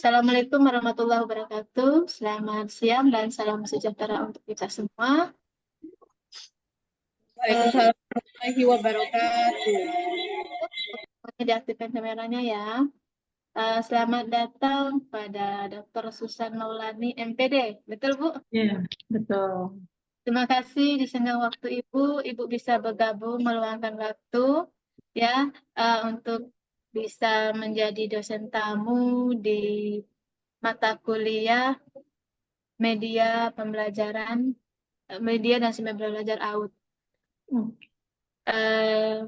Assalamualaikum warahmatullahi wabarakatuh. Selamat siang dan salam sejahtera untuk kita semua. Waalaikumsalam warahmatullahi wabarakatuh. Ini diaktifkan kameranya ya. Selamat datang pada Dr. Susan Maulani, MPD. Betul, Bu? Ya, betul. Terima kasih di senggang waktu Ibu bisa bergabung meluangkan waktu ya untuk bisa menjadi dosen tamu di mata kuliah media pembelajaran, media dan sumber belajar AUD. Eh,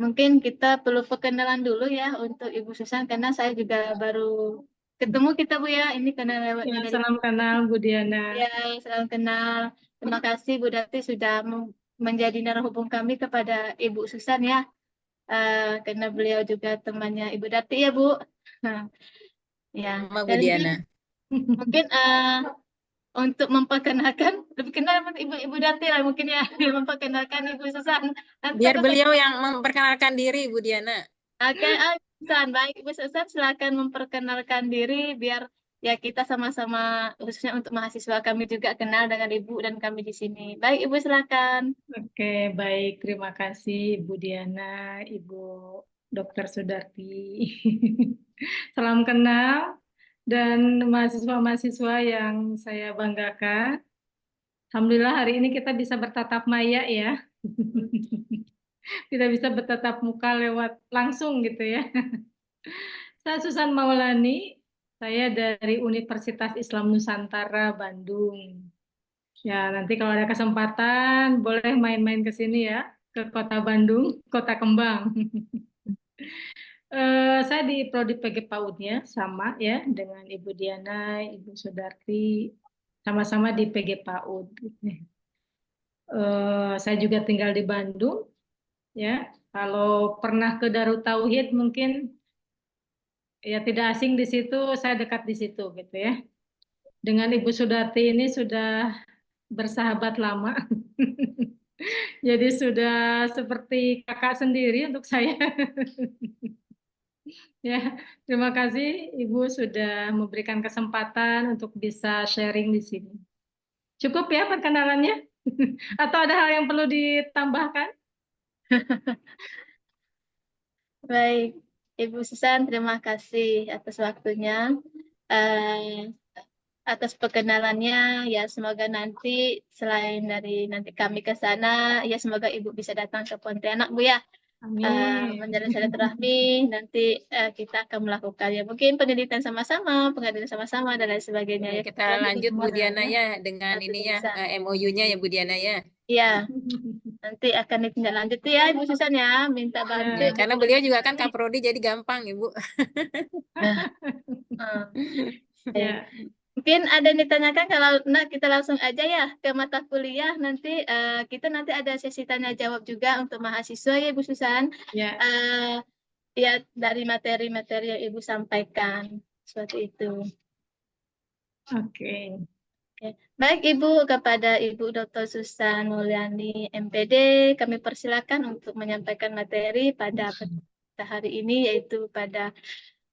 Mungkin kita perlu perkenalan dulu ya untuk Ibu Susan karena saya juga baru ketemu kita Bu ya. Ini karena lewatnya Ya, dari salam kenal Bu Diana. ya, salam kenal. Terima kasih Bu Dati sudah menjadi narasumber kami kepada Ibu Susan ya. Karena beliau juga temannya Ibu Dati ya Bu. Ya, Sama Bu dan Diana. mungkin untuk memperkenalkan lebih kenal Ibu Dati lah mungkin ya memperkenalkan Ibu Susan. Nanti Biar aku beliau yang memperkenalkan diri Bu Diana. Oke, Susan, baik Ibu Susan silakan memperkenalkan diri biar ya kita sama-sama khususnya untuk mahasiswa kami juga kenal dengan Ibu dan kami di sini. Baik Ibu silakan. Oke, baik. Terima kasih Bu Diana, Ibu Dr. Sudarti. Salam kenal dan mahasiswa-mahasiswa yang saya banggakan. Alhamdulillah hari ini kita bisa bertatap maya ya. Kita bisa bertatap muka lewat langsung gitu ya. Saya Susan Maulani, saya dari Universitas Islam Nusantara Bandung. Ya, nanti kalau ada kesempatan boleh main-main ke sini ya, ke Kota Bandung, Kota Kembang. Saya di Prodi PG PAUD-nya sama ya dengan Ibu Diana, Ibu Sudarti, sama-sama di PG PAUD. Saya juga tinggal di Bandung ya. Kalau pernah ke Darut Tauhid mungkin ya tidak asing di situ, saya dekat di situ gitu ya. Dengan Ibu Sudarti ini sudah bersahabat lama. Jadi sudah seperti kakak sendiri untuk saya. Ya, terima kasih Ibu sudah memberikan kesempatan untuk bisa sharing di sini. Cukup ya perkenalannya? Atau ada hal yang perlu ditambahkan? Baik, Ibu Susan terima kasih atas waktunya. Eh, Atas perkenalannya ya semoga nanti selain dari nanti kami ke sana ya semoga Ibu bisa datang ke Pontianak Bu ya. Amin. Menjalin silaturahmi nanti kita akan melakukan ya mungkin penelitian sama-sama, pengajian sama-sama dan lain sebagainya ya. Kita Semoga lanjut semua Bu Diana ya dengan nanti ininya bisa. MOU-nya ya Bu Diana ya. Iya, nanti akan ditindaklanjuti ya Ibu Susan ya, minta bantu. Ya, karena beliau juga kan Kaprodi jadi gampang Ibu. Nah, baik. Ya, Mungkin ada yang ditanyakan kalau nak kita langsung aja ya ke mata kuliah nanti kita nanti ada sesi tanya jawab juga untuk mahasiswa ya Ibu Susan. ya. Eh, Ya dari materi-materi yang Ibu sampaikan seperti itu. Oke. Oke. Baik Ibu, kepada Ibu Dr. Susan Mulyani MPD, kami persilakan untuk menyampaikan materi pada hari ini yaitu pada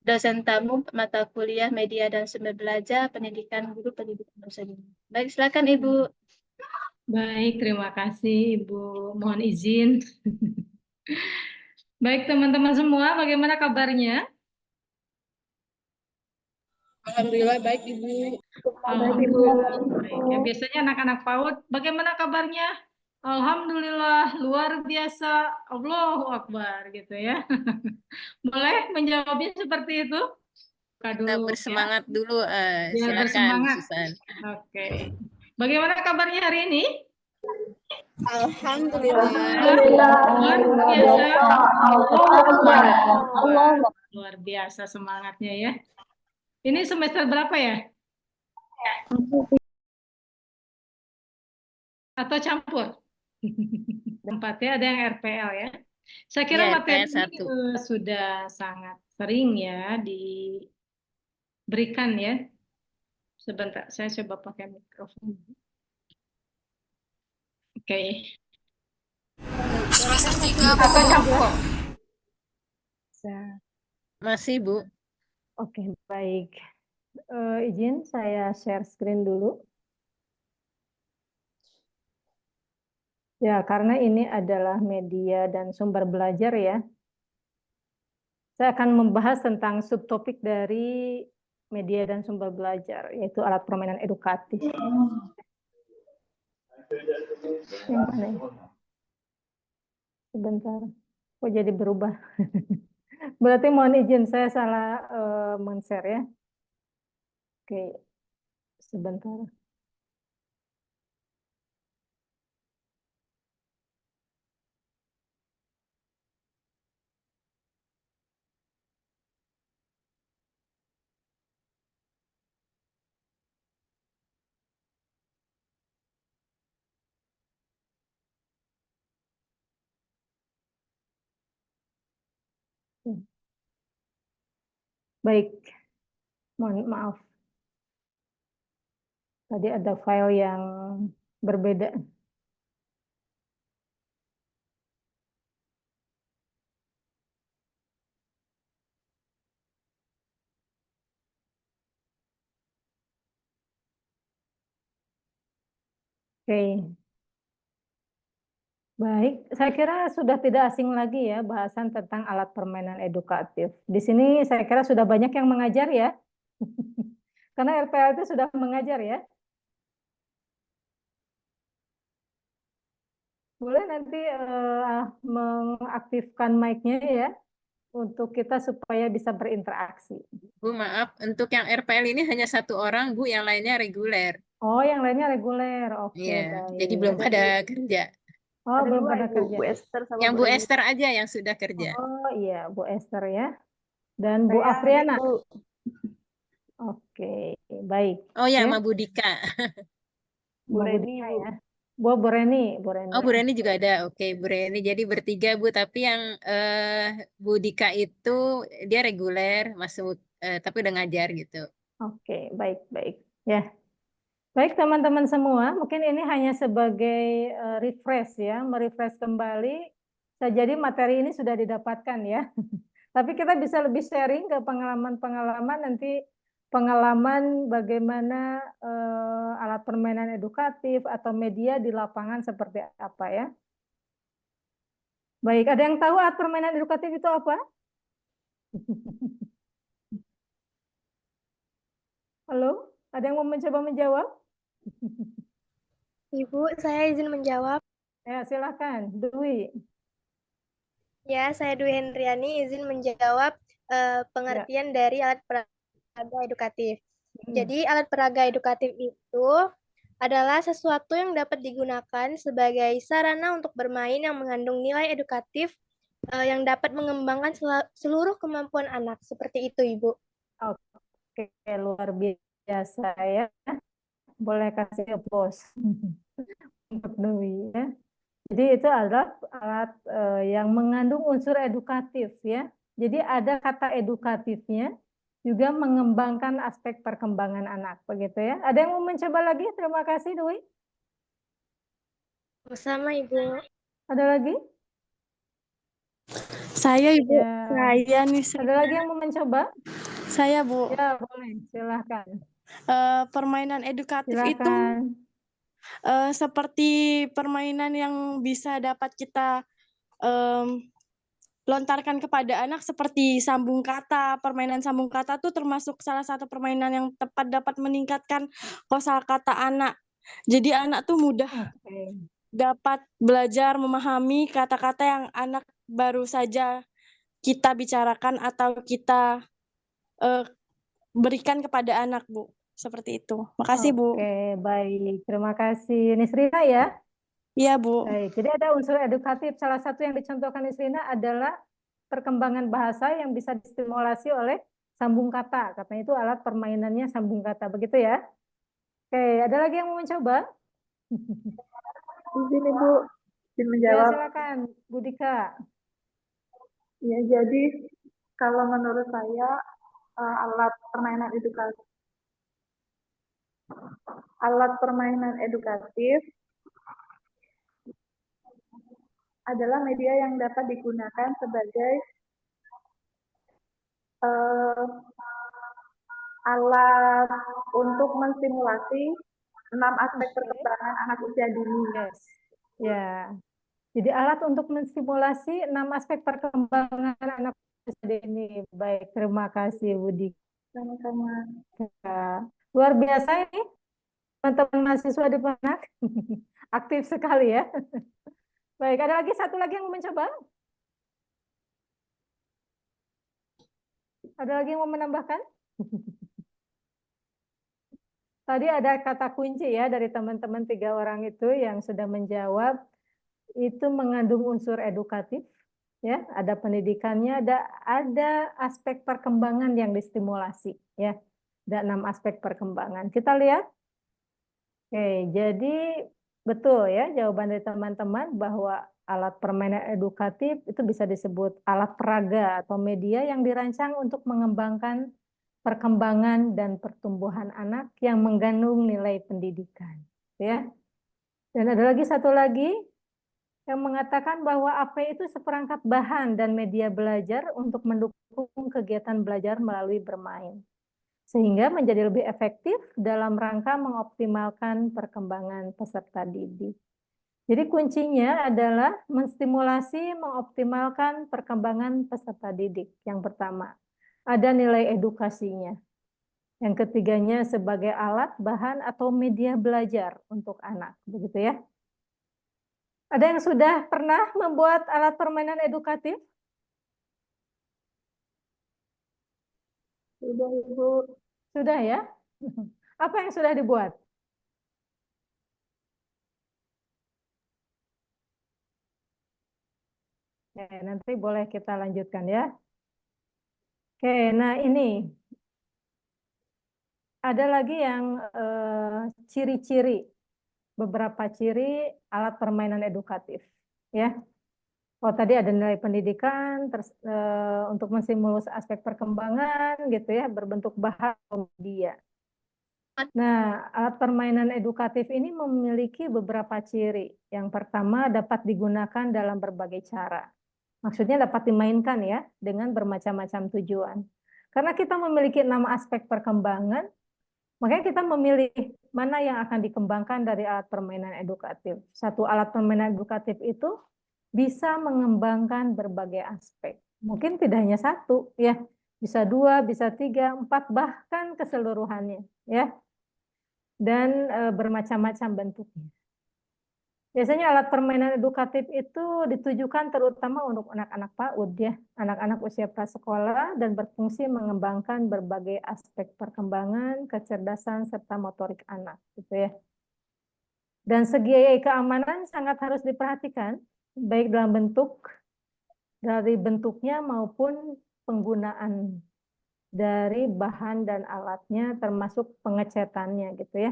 dosen tamu mata kuliah media dan sumber belajar pendidikan guru pendidikan dosen. Baik, silakan Ibu. Baik, terima kasih Ibu. Mohon izin. Baik teman-teman semua, bagaimana kabarnya? Alhamdulillah baik Ibu. Alhamdulillah. Baik. Ya, biasanya anak-anak PAUD, bagaimana kabarnya? Alhamdulillah, luar biasa. Allahu Akbar gitu ya. Boleh menjawabnya seperti itu? Buka Kita dulu ya. bersemangat dulu. Biar Silakan bersemangat. Susan. Oke. Bagaimana kabarnya hari ini? Alhamdulillah. Luar biasa. Luar biasa semangatnya ya. Ini semester berapa ya? Atau campur? Tempatnya ada yang RPL ya. Saya kira Ya, materi RPL 1. ini sudah sangat sering ya diberikan ya. Sebentar, saya coba pakai mikrofon. Oke. Atau campur? Masih Bu. Oke, baik. Izin saya share screen dulu. Ya, karena ini adalah media dan sumber belajar ya. Saya akan membahas tentang subtopik dari media dan sumber belajar, yaitu alat permainan edukatif. Yang mana ya? Sebentar, kok jadi berubah? Berarti mohon izin, saya salah men-share ya. Oke, sebentar. Baik, mohon maaf. Tadi ada file yang berbeda. Oke. Baik, saya kira sudah tidak asing lagi ya bahasan tentang alat permainan edukatif. Di sini saya kira sudah banyak yang mengajar ya. Karena RPL itu sudah mengajar ya. Boleh nanti mengaktifkan mic-nya ya untuk kita supaya bisa berinteraksi. Bu, maaf, untuk yang RPL ini hanya satu orang, Bu, yang lainnya reguler. Oh, yang lainnya reguler. Oke, Iya, baik. jadi belum pada kerja. Oh, Ada belum dua, pada Ibu, kerja. Bu Esther sama Yang Bu Bu Reni. Esther aja yang sudah kerja. Oh iya, Bu Esther ya. Dan Bu Saya Afriana. Bu. Oke, baik. Oh ya, Ya, sama Bu Dika. Bu Bu Reni, Dika Bu. ya. Bu Reni, Bu Reni. Oh, Bu Reni juga ada. Oke, Bu Reni. Jadi bertiga, Bu. Tapi yang Bu Dika itu dia reguler, masuk, tapi udah ngajar gitu. Oke, baik, baik. Ya, baik teman-teman semua. Mungkin ini hanya sebagai refresh ya, merefresh kembali. Bisa jadi materi ini sudah didapatkan ya. Tapi kita bisa lebih sharing ke pengalaman-pengalaman nanti, pengalaman bagaimana alat permainan edukatif atau media di lapangan seperti apa ya. Baik, ada yang tahu alat permainan edukatif itu apa? Halo, ada yang mau mencoba menjawab? Ibu, saya izin menjawab. Ya, silakan, Dwi. Ya, saya Dwi Hendriani izin menjawab pengertian dari alat peraga edukatif. Jadi, alat peraga edukatif itu adalah sesuatu yang dapat digunakan sebagai sarana untuk bermain yang mengandung nilai edukatif yang dapat mengembangkan seluruh kemampuan anak. Seperti itu, Ibu. Oke, luar biasa ya. Boleh kasih applause untuk Dwi ya. Jadi itu adalah alat yang mengandung unsur edukatif ya. Jadi ada kata edukatifnya, juga mengembangkan aspek perkembangan anak, begitu ya. Ada yang mau mencoba lagi? Terima kasih, Dwi. Sama, Ibu. Ada lagi? Saya, Ibu. Ya. Saya nih. Ada lagi yang mau mencoba? Saya, Bu. Ya, boleh. Silahkan. Permainan edukatif itu Silakan. seperti permainan yang bisa dapat kita lontarkan kepada anak seperti sambung kata. Permainan sambung kata itu termasuk salah satu permainan yang tepat dapat meningkatkan kosakata anak. Jadi anak tuh mudah dapat belajar memahami kata-kata yang anak baru saja kita bicarakan atau kita berikan kepada anak, Bu. Seperti itu. Makasih, Bu. Oke, baik. Terima kasih. Nisrina ya? Iya, Bu. Baik, jadi ada unsur edukatif. Salah satu yang dicontohkan Nisrina adalah perkembangan bahasa yang bisa distimulasi oleh sambung kata. Katanya itu alat permainannya sambung kata. Begitu ya? Oke, ada lagi yang mau mencoba? Izin Ibu, izin Ya, menjawab. silakan, Bu Dika. Ya, jadi kalau menurut saya alat permainan edukatif adalah media yang dapat digunakan sebagai alat untuk menstimulasi 6 aspek Oke. perkembangan anak usia dini. Yes. Ya. Jadi alat untuk menstimulasi 6 aspek perkembangan anak usia dini. Baik, terima kasih Budi. Sama-sama. Luar biasa ini teman-teman mahasiswa di Panak. Aktif sekali ya. Baik, ada lagi satu lagi yang mau mencoba? Ada lagi yang mau menambahkan? Tadi ada kata kunci ya dari teman-teman 3 orang itu yang sudah menjawab, itu mengandung unsur edukatif, ya, ada pendidikannya, ada aspek perkembangan yang distimulasi, ya, ada 6 aspek perkembangan. Kita lihat, oke, jadi betul ya jawaban dari teman-teman bahwa alat permainan edukatif itu bisa disebut alat peraga atau media yang dirancang untuk mengembangkan perkembangan dan pertumbuhan anak yang mengandung nilai pendidikan, ya. Dan ada lagi satu lagi yang mengatakan bahwa AP itu seperangkat bahan dan media belajar untuk mendukung kegiatan belajar melalui bermain, sehingga menjadi lebih efektif dalam rangka mengoptimalkan perkembangan peserta didik. Jadi kuncinya adalah menstimulasi, mengoptimalkan perkembangan peserta didik. Yang pertama, ada nilai edukasinya. Yang ketiganya sebagai alat, bahan, atau media belajar untuk anak. Begitu ya. Ada yang sudah pernah membuat alat permainan edukatif? Sudah, Ibu. Sudah ya? Apa yang sudah dibuat? Oke, nanti boleh kita lanjutkan ya. Oke, nah ini ada lagi yang ciri-ciri, beberapa ciri alat permainan edukatif, ya. Oh, tadi ada nilai pendidikan, untuk menstimulus aspek perkembangan, gitu ya, berbentuk bahan media. Nah, alat permainan edukatif ini memiliki beberapa ciri. Yang pertama, dapat digunakan dalam berbagai cara. Maksudnya dapat dimainkan ya, dengan bermacam-macam tujuan. Karena kita memiliki 6 aspek perkembangan, makanya kita memilih mana yang akan dikembangkan dari alat permainan edukatif. Satu alat permainan edukatif itu bisa mengembangkan berbagai aspek. Mungkin tidak hanya satu, ya, bisa 2, bisa 3, 4, bahkan keseluruhannya, ya. Dan bermacam-macam bentuknya. Biasanya alat permainan edukatif itu ditujukan terutama untuk anak-anak PAUD ya, anak-anak usia prasekolah dan berfungsi mengembangkan berbagai aspek perkembangan, kecerdasan serta motorik anak gitu ya. Dan segi keamanan sangat harus diperhatikan baik dalam dari bentuknya maupun penggunaan dari bahan dan alatnya termasuk pengecatannya gitu ya.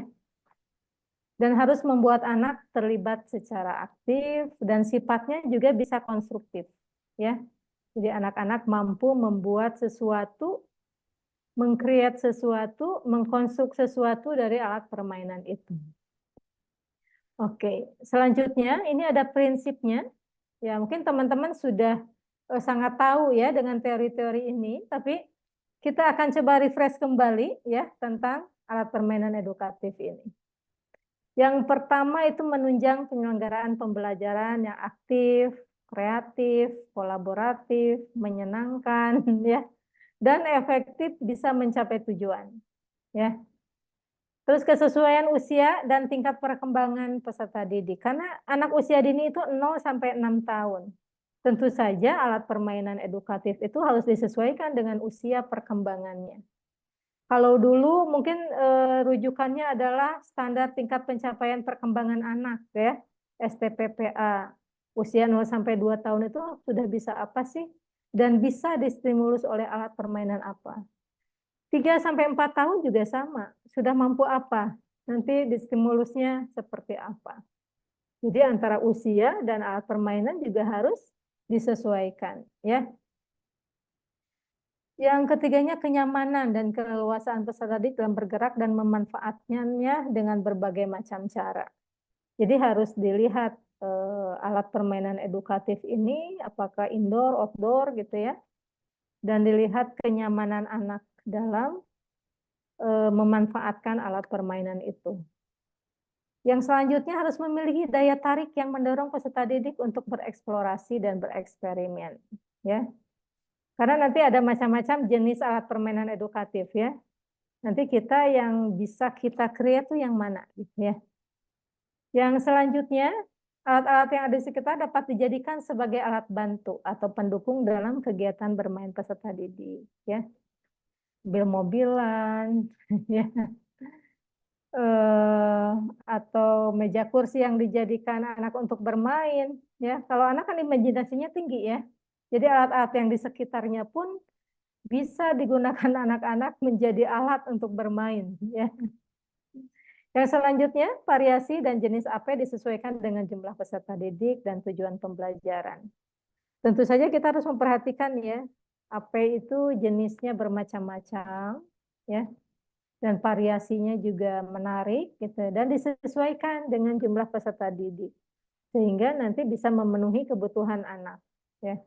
Dan harus membuat anak terlibat secara aktif dan sifatnya juga bisa konstruktif ya. Jadi anak-anak mampu membuat sesuatu, mengcreate sesuatu, mengkonstruk sesuatu dari alat permainan itu. Oke, selanjutnya ini ada prinsipnya. Ya, mungkin teman-teman sudah sangat tahu ya dengan teori-teori ini, tapi kita akan coba refresh kembali ya tentang alat permainan edukatif ini. Yang pertama itu menunjang penyelenggaraan pembelajaran yang aktif, kreatif, kolaboratif, menyenangkan, ya, dan efektif bisa mencapai tujuan, ya. Terus kesesuaian usia dan tingkat perkembangan peserta didik, karena anak usia dini itu 0 sampai 6 tahun. Tentu saja alat permainan edukatif itu harus disesuaikan dengan usia perkembangannya. Kalau dulu mungkin rujukannya adalah standar tingkat pencapaian perkembangan anak ya, STPPA. Usia 0 sampai 2 tahun itu sudah bisa apa sih? Dan bisa distimulus oleh alat permainan apa? 3 sampai 4 tahun juga sama. Sudah mampu apa? Nanti distimulusnya seperti apa? Jadi antara usia dan alat permainan juga harus disesuaikan ya. Yang ketiganya kenyamanan dan keleluasaan peserta didik dalam bergerak dan memanfaatkannya dengan berbagai macam cara. Jadi harus dilihat alat permainan edukatif ini apakah indoor, outdoor gitu ya. Dan dilihat kenyamanan anak dalam memanfaatkan alat permainan itu. Yang selanjutnya harus memiliki daya tarik yang mendorong peserta didik untuk bereksplorasi dan bereksperimen, ya. Karena nanti ada macam-macam jenis alat permainan edukatif, ya. Nanti kita yang bisa kita create itu yang mana, gitu ya. Yang selanjutnya, alat-alat yang ada di sekitar dapat dijadikan sebagai alat bantu atau pendukung dalam kegiatan bermain peserta didik, ya. Mobil-mobilan, ya. Atau meja kursi yang dijadikan anak untuk bermain, ya. Kalau anak kan imajinasinya tinggi, ya. Jadi alat-alat yang di sekitarnya pun bisa digunakan anak-anak menjadi alat untuk bermain, ya. Yang selanjutnya, variasi dan jenis AP disesuaikan dengan jumlah peserta didik dan tujuan pembelajaran. Tentu saja kita harus memperhatikan, ya, AP itu jenisnya bermacam-macam, ya. Dan variasinya juga menarik, gitu, dan disesuaikan dengan jumlah peserta didik, sehingga nanti bisa memenuhi kebutuhan anak, ya.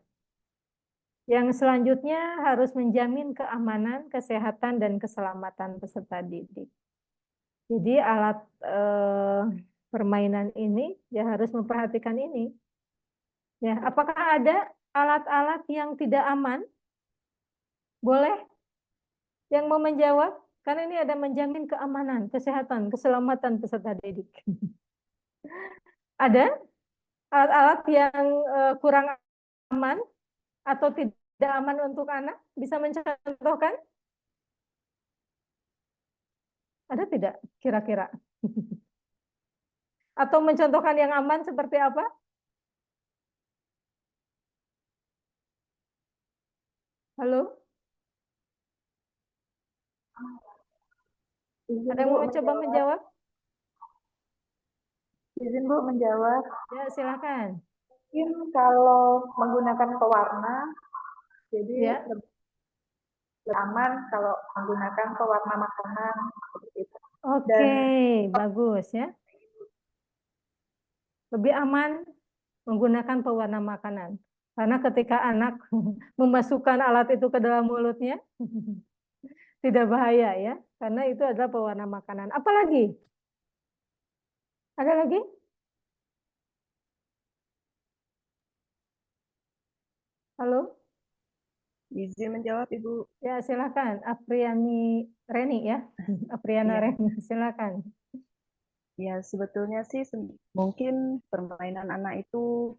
Yang selanjutnya harus menjamin keamanan, kesehatan, dan keselamatan peserta didik. Jadi alat permainan ini ya harus memperhatikan ini. Ya, apakah ada alat-alat yang tidak aman? Boleh? Yang mau menjawab? Karena ini ada menjamin keamanan, kesehatan, keselamatan peserta didik. Ada alat-alat yang kurang aman atau tidak aman untuk anak? Bisa mencontohkan? Ada tidak kira-kira? Atau mencontohkan yang aman seperti apa? Halo? Izin, Ada yang Bu, mau coba menjawab? Izin, Bu, menjawab. Ya, silakan. Mungkin kalau menggunakan pewarna, jadi Ya. lebih aman kalau menggunakan pewarna makanan seperti itu. Oke, bagus ya. Lebih aman menggunakan pewarna makanan. Karena ketika anak memasukkan alat itu ke dalam mulutnya, tidak bahaya ya. Karena itu adalah pewarna makanan. Apalagi? Ada lagi? Halo? Izin menjawab, Ibu. Ya, silakan. Apriani Reni ya. Apriana Iya. Reni, silakan. Ya, sebetulnya sih mungkin permainan anak itu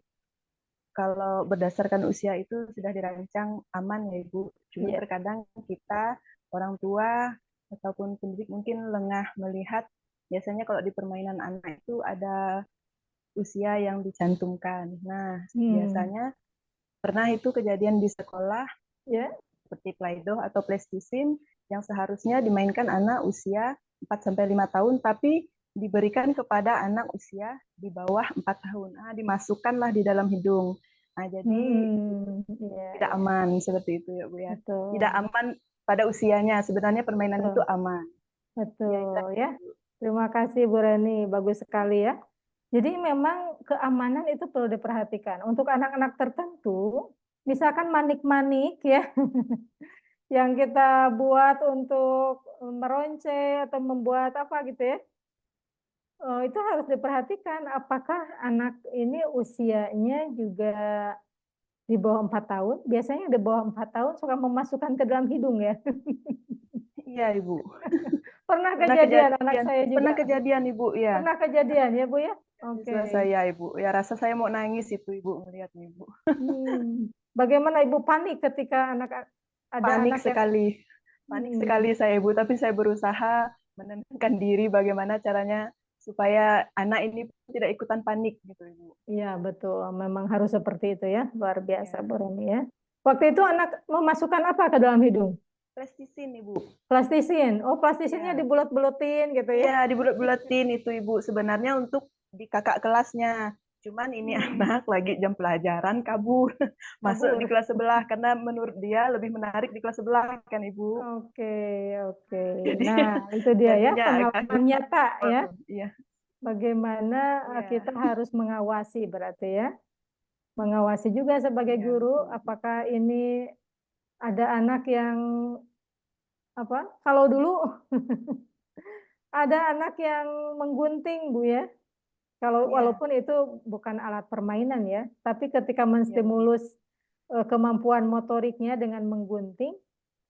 kalau berdasarkan usia itu sudah dirancang aman ya Ibu. Cuma Iya. terkadang kita orang tua ataupun pendidik mungkin lengah melihat biasanya kalau di permainan anak itu ada usia yang dicantumkan. Nah, biasanya pernah itu kejadian di sekolah Ya. seperti Play-Doh atau PlayStation yang seharusnya dimainkan anak usia 4-5 tahun tapi diberikan kepada anak usia di bawah 4 tahun. Dimasukkanlah di dalam hidung. Nah, jadi tidak aman seperti itu ya Bu ya. Betul. Tidak aman pada usianya. Sebenarnya permainan itu aman. Betul ya. Terima kasih Bu Reni, bagus sekali ya. Jadi memang keamanan itu perlu diperhatikan. Untuk anak-anak tertentu, misalkan manik-manik ya, yang kita buat untuk meronce atau membuat apa gitu ya, itu harus diperhatikan apakah anak ini usianya juga di bawah 4 tahun. Biasanya di bawah 4 tahun suka memasukkan ke dalam hidung ya. Iya Ibu. Pernah kejadian anak saya juga. Pernah kejadian Ibu ya. Pernah kejadian ya Bu ya. Oke. Saya Ibu. Ya rasa saya mau nangis itu Ibu melihatnya Ibu. Bagaimana Ibu panik ketika ada panik anak sekali. Panik sekali saya Ibu, tapi saya berusaha menenangkan diri bagaimana caranya supaya anak ini tidak ikutan panik gitu Ibu. Iya betul, memang harus seperti itu ya, luar biasa Bu Reni ya. Waktu itu anak memasukkan apa ke dalam hidung? Plastisin Ibu. Plastisin, oh plastisinnya dibulat-bulatin gitu ya? Iya dibulat-bulatin itu Ibu, sebenarnya untuk di kakak kelasnya. Cuman ini anak lagi jam pelajaran kabur, masuk di kelas sebelah karena menurut dia lebih menarik di kelas sebelah kan Ibu. Oke. Nah itu dia ya pengalaman nyata ya. Iya. Bagaimana kita harus mengawasi berarti ya. Mengawasi juga sebagai guru apakah ini ada anak yang apa? Kalau dulu ada anak yang menggunting, Bu ya. Kalau Iya. walaupun itu bukan alat permainan ya, tapi ketika Iya, Bu. menstimulus kemampuan motoriknya dengan menggunting,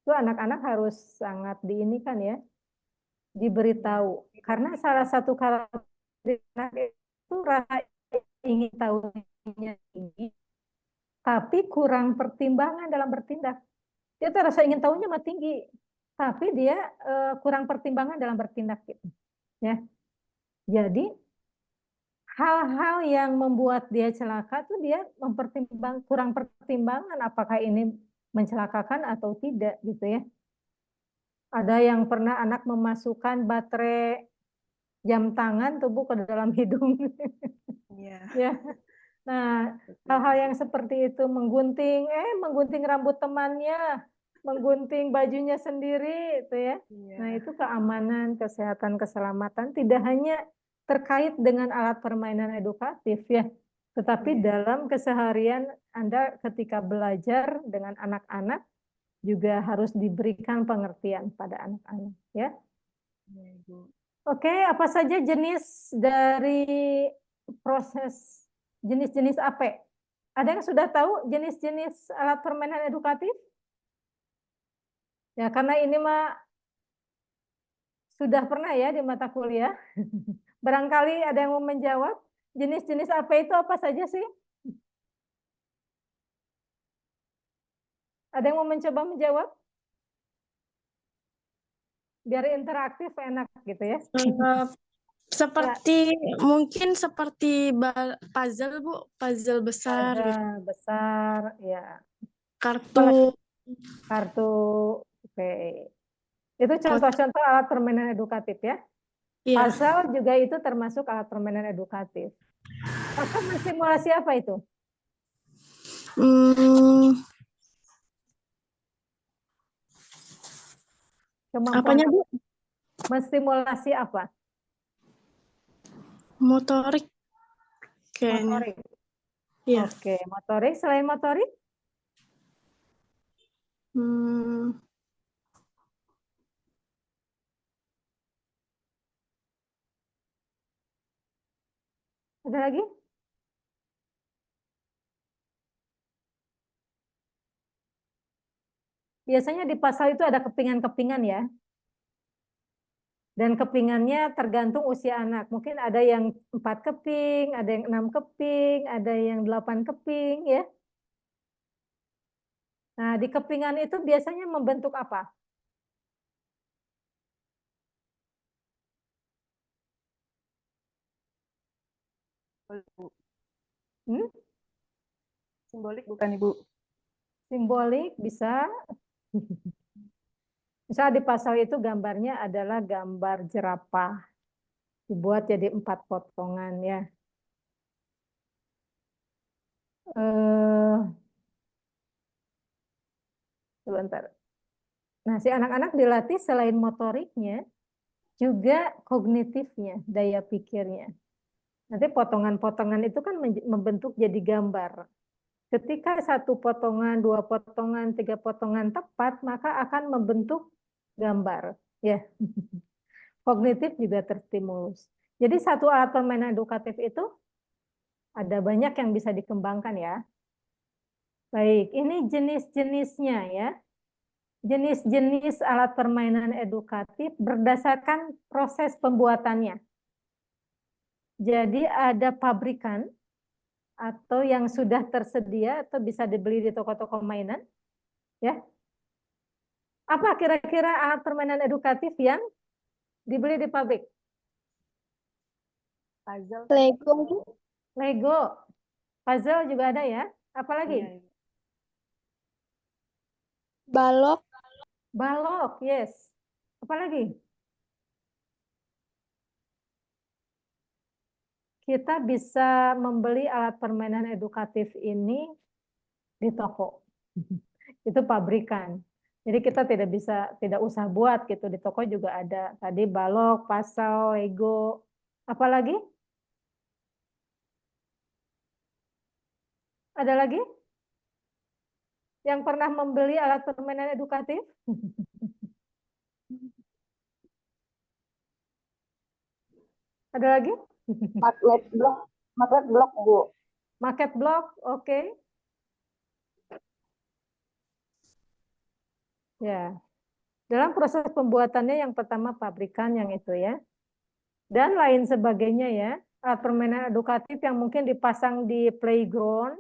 itu anak-anak harus sangat diinikan ya, diberitahu. Karena salah satu karakteristik anak itu rasa ingin tahunya tinggi, tapi kurang pertimbangan dalam bertindak. Dia tuh rasa ingin tahunya mah tinggi, tapi dia kurang pertimbangan dalam bertindak gitu. Ya. Jadi hal-hal yang membuat dia celaka tuh dia kurang pertimbangan apakah ini mencelakakan atau tidak gitu ya. Ada yang pernah anak memasukkan baterai jam tangan tubuh ke dalam hidung. Iya. Ya. Nah, hal-hal yang seperti itu menggunting rambut temannya, menggunting bajunya sendiri itu ya. Iya. Nah, itu keamanan, kesehatan, keselamatan tidak hanya terkait dengan alat permainan edukatif ya, tetapi Iya. dalam keseharian Anda ketika belajar dengan anak-anak juga harus diberikan pengertian pada anak-anak ya. Iya, Ibu. Oke, apa saja jenis dari proses jenis-jenis AP? Ada yang sudah tahu jenis-jenis alat permainan edukatif? Ya, karena ini mah sudah pernah ya di mata kuliah. Barangkali ada yang mau menjawab, jenis-jenis AP itu apa saja sih? Ada yang mau mencoba menjawab? Biar interaktif enak gitu ya. Seperti mungkin seperti puzzle, Bu, puzzle besar gitu. Puzzle besar, ya. Kartu. Kartu, oke. Itu contoh-contoh alat permainan edukatif ya. Iya. Puzzle juga itu termasuk alat permainan edukatif. Puzzle mensimulasi apa itu? Apanya, Bu? Menstimulasi apa? Motorik kayaknya. Motorik. Iya. Oke, motorik. Selain motorik? Ada lagi? Biasanya di puzzle itu ada kepingan-kepingan ya. Dan kepingannya tergantung usia anak. Mungkin ada yang 4 keping, ada yang 6 keping, ada yang 8 keping ya. Nah, di kepingan itu biasanya membentuk apa? Simbolik bukan, Ibu? Simbolik bisa. Misalnya di puzzle itu gambarnya adalah gambar jerapah. Dibuat jadi 4 potongan ya. Sebentar. Nah, si anak-anak dilatih selain motoriknya, juga kognitifnya, daya pikirnya. Nanti potongan-potongan itu kan membentuk jadi gambar. Ketika 1 potongan, 2 potongan, 3 potongan tepat, maka akan membentuk gambar. Ya, kognitif juga terstimulus. Jadi satu alat permainan edukatif itu ada banyak yang bisa dikembangkan ya. Baik, ini jenis-jenisnya ya. Jenis-jenis alat permainan edukatif berdasarkan proses pembuatannya. Jadi ada pabrikan atau yang sudah tersedia atau bisa dibeli di toko-toko mainan. Ya. Apa kira-kira alat permainan edukatif yang dibeli di pabrik? Puzzle. Lego. Lego. Puzzle juga ada ya. Apa lagi? Iya, Ibu. Balok. Balok, yes. Apa lagi? Kita bisa membeli alat permainan edukatif ini di toko. Itu pabrikan. Jadi kita tidak usah buat gitu, di toko juga ada. Tadi balok, puzzle, Lego. Apa lagi? Ada lagi? Yang pernah membeli alat permainan edukatif? Ada lagi? Market block, Bu. Market block, oke. Ya. Dalam proses pembuatannya yang pertama pabrikan yang itu ya. Dan lain sebagainya ya. Alat permainan edukatif yang mungkin dipasang di playground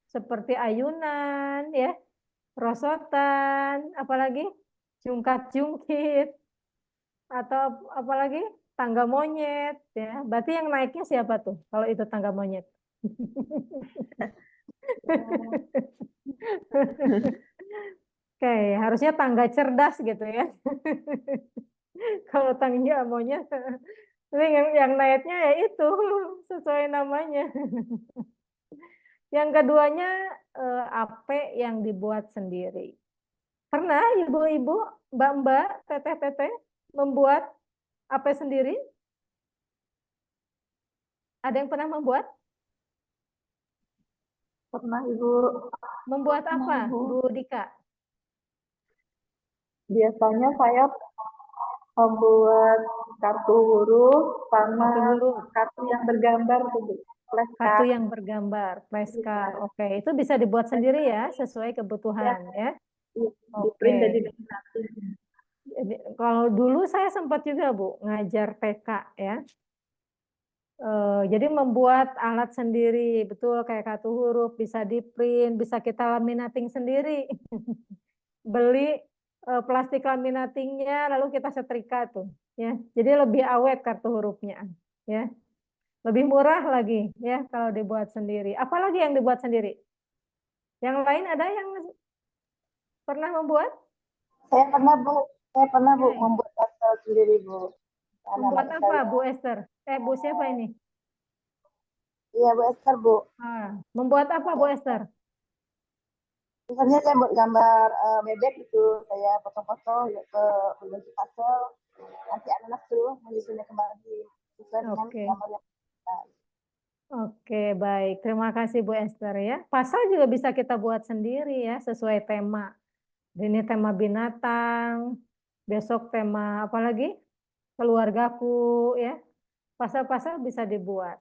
seperti ayunan ya, rosotan, apalagi jungkat-jungkit atau apalagi tangga monyet ya. Berarti yang naiknya siapa tuh kalau itu tangga monyet? Oke, harusnya tangga cerdas gitu ya. Kalau tangga monyet, tapi yang naiknya ya itu sesuai namanya. Yang keduanya AP yang dibuat sendiri. Pernah ibu-ibu, mbak-mbak, teteh-teteh membuat AP sendiri? Ada yang pernah membuat? Pernah, Ibu. Membuat apa, Ibu. Bu Dika? Biasanya saya membuat kartu huruf sama Kartu huruf. kartu yang bergambar tuh, Bu. Kartu yang bergambar, flashcard. Oke, itu bisa dibuat sendiri ya, sesuai kebutuhan ya. Oke. Kalau dulu saya sempat juga Bu ngajar TK ya. Jadi membuat alat sendiri, betul kayak kartu huruf, bisa di-print, bisa kita laminating sendiri. Beli plastik laminatingnya, lalu kita setrika tuh, ya. Jadi lebih awet kartu hurufnya, ya. Lebih murah lagi, ya kalau dibuat sendiri. Apalagi yang dibuat sendiri? Yang lain ada yang pernah membuat? Saya pernah, Bu. Membuat kartu sendiri, Bu. Membuat apa, Bu Esther? Bu siapa ini? Iya, Bu Esther, Bu. Membuat apa, Bu Esther? Misalnya saya buat gambar bebek itu, saya foto-foto ke berbentuk puzzle, nanti anak-anak tuh menyusunnya kembali sesuai dengan gambar yang kita. Oke, baik. Terima kasih Bu Esther ya. Puzzle juga bisa kita buat sendiri ya, sesuai tema. Ini tema binatang, besok tema apa lagi? Keluargaku ya. Puzzle-puzzle bisa dibuat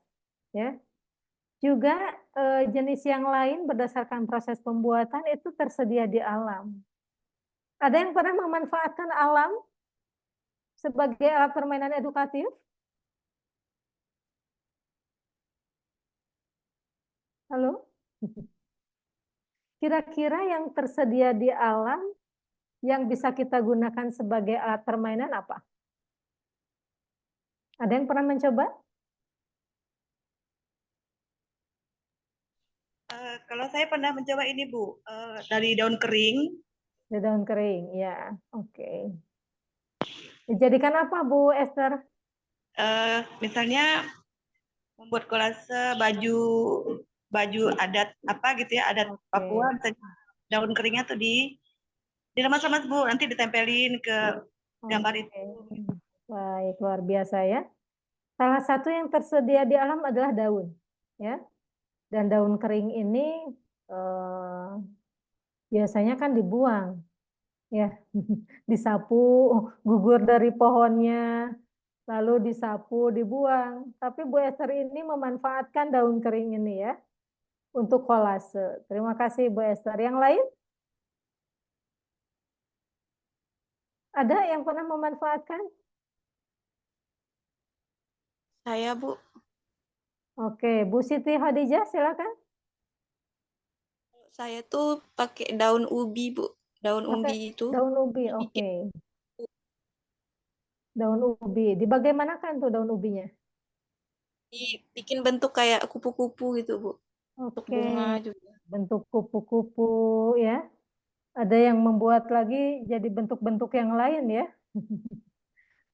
ya. Juga jenis yang lain berdasarkan proses pembuatan itu tersedia di alam. Ada yang pernah memanfaatkan alam sebagai alat permainan edukatif? Halo? Kira-kira yang tersedia di alam yang bisa kita gunakan sebagai alat permainan apa? Ada yang pernah mencoba? Kalau saya pernah mencoba ini, Bu, dari daun kering. Dari daun kering, ya. Oke. Dijadikan apa, Bu Esther? Misalnya membuat kolase baju adat apa gitu ya, adat Papua. Daun keringnya tuh diremas-remas, Bu, nanti ditempelin ke gambar itu. Baik, luar biasa ya. Salah satu yang tersedia di alam adalah daun, ya. Dan daun kering ini biasanya kan dibuang, ya, disapu, gugur dari pohonnya, lalu disapu, dibuang. Tapi Bu Esther ini memanfaatkan daun kering ini ya, untuk kolase. Terima kasih Bu Esther. Yang lain? Ada yang pernah memanfaatkan? Saya, Bu. Oke, Bu Siti Khadijah, silakan. Saya tuh pakai daun ubi, Bu. Daun ubi itu. Daun ubi, oke. Daun ubi. Dibagaimanakan tuh daun ubinya? Dibikin bentuk kayak kupu-kupu gitu, Bu. Oke. Bunga juga. Bentuk kupu-kupu ya. Ada yang membuat lagi jadi bentuk-bentuk yang lain ya.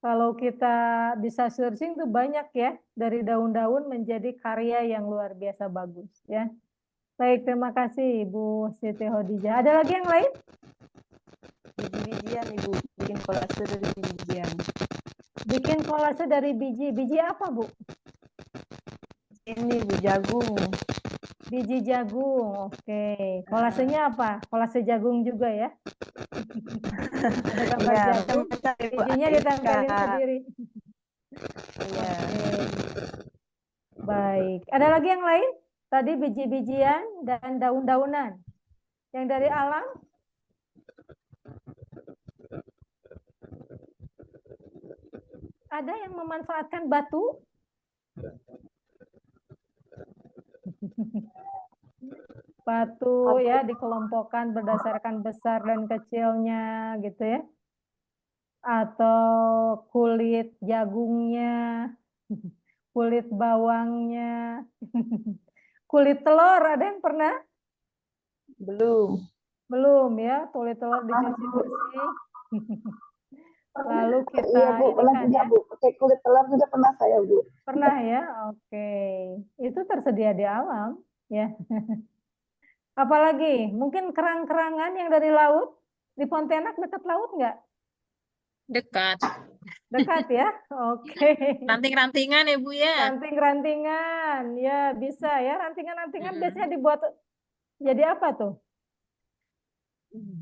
Kalau kita bisa searching tuh banyak ya, dari daun-daun menjadi karya yang luar biasa bagus ya. Baik, terima kasih Ibu Siti Khadijah. Ada lagi yang lain? Biji-bijian, Ibu. Bikin kolase dari biji-bijian. Bikin kolase dari biji. Biji apa, Bu? Ini Bu, jagung. Biji jagung, oke. Kolasenya apa? Kolase jagung juga ya? Ada gambar jagung, bijinya ditempelin sendiri. Iya. Baik. Ada lagi yang lain? Tadi biji-bijian dan daun-daunan. Yang dari alam? Ada yang memanfaatkan batu? Batu ya dikelompokkan berdasarkan besar dan kecilnya gitu ya. Atau kulit jagungnya, kulit bawangnya, kulit telur, ada yang pernah? Belum. Belum ya, kulit telur dicuci bersih. Lalu kita Iya Bu, ini pernah kan juga ya, Bu. Pakai kulit telur juga pernah saya Bu. pernah ya, oke. Itu tersedia di alam ya. Apalagi mungkin kerang-kerangan yang dari laut, di Pontianak dekat laut nggak? Dekat. Dekat ya, oke. Ranting-rantingan ya Bu ya. Ranting-rantingan, ya bisa ya. Rantingan-rantingan biasanya dibuat jadi apa tuh?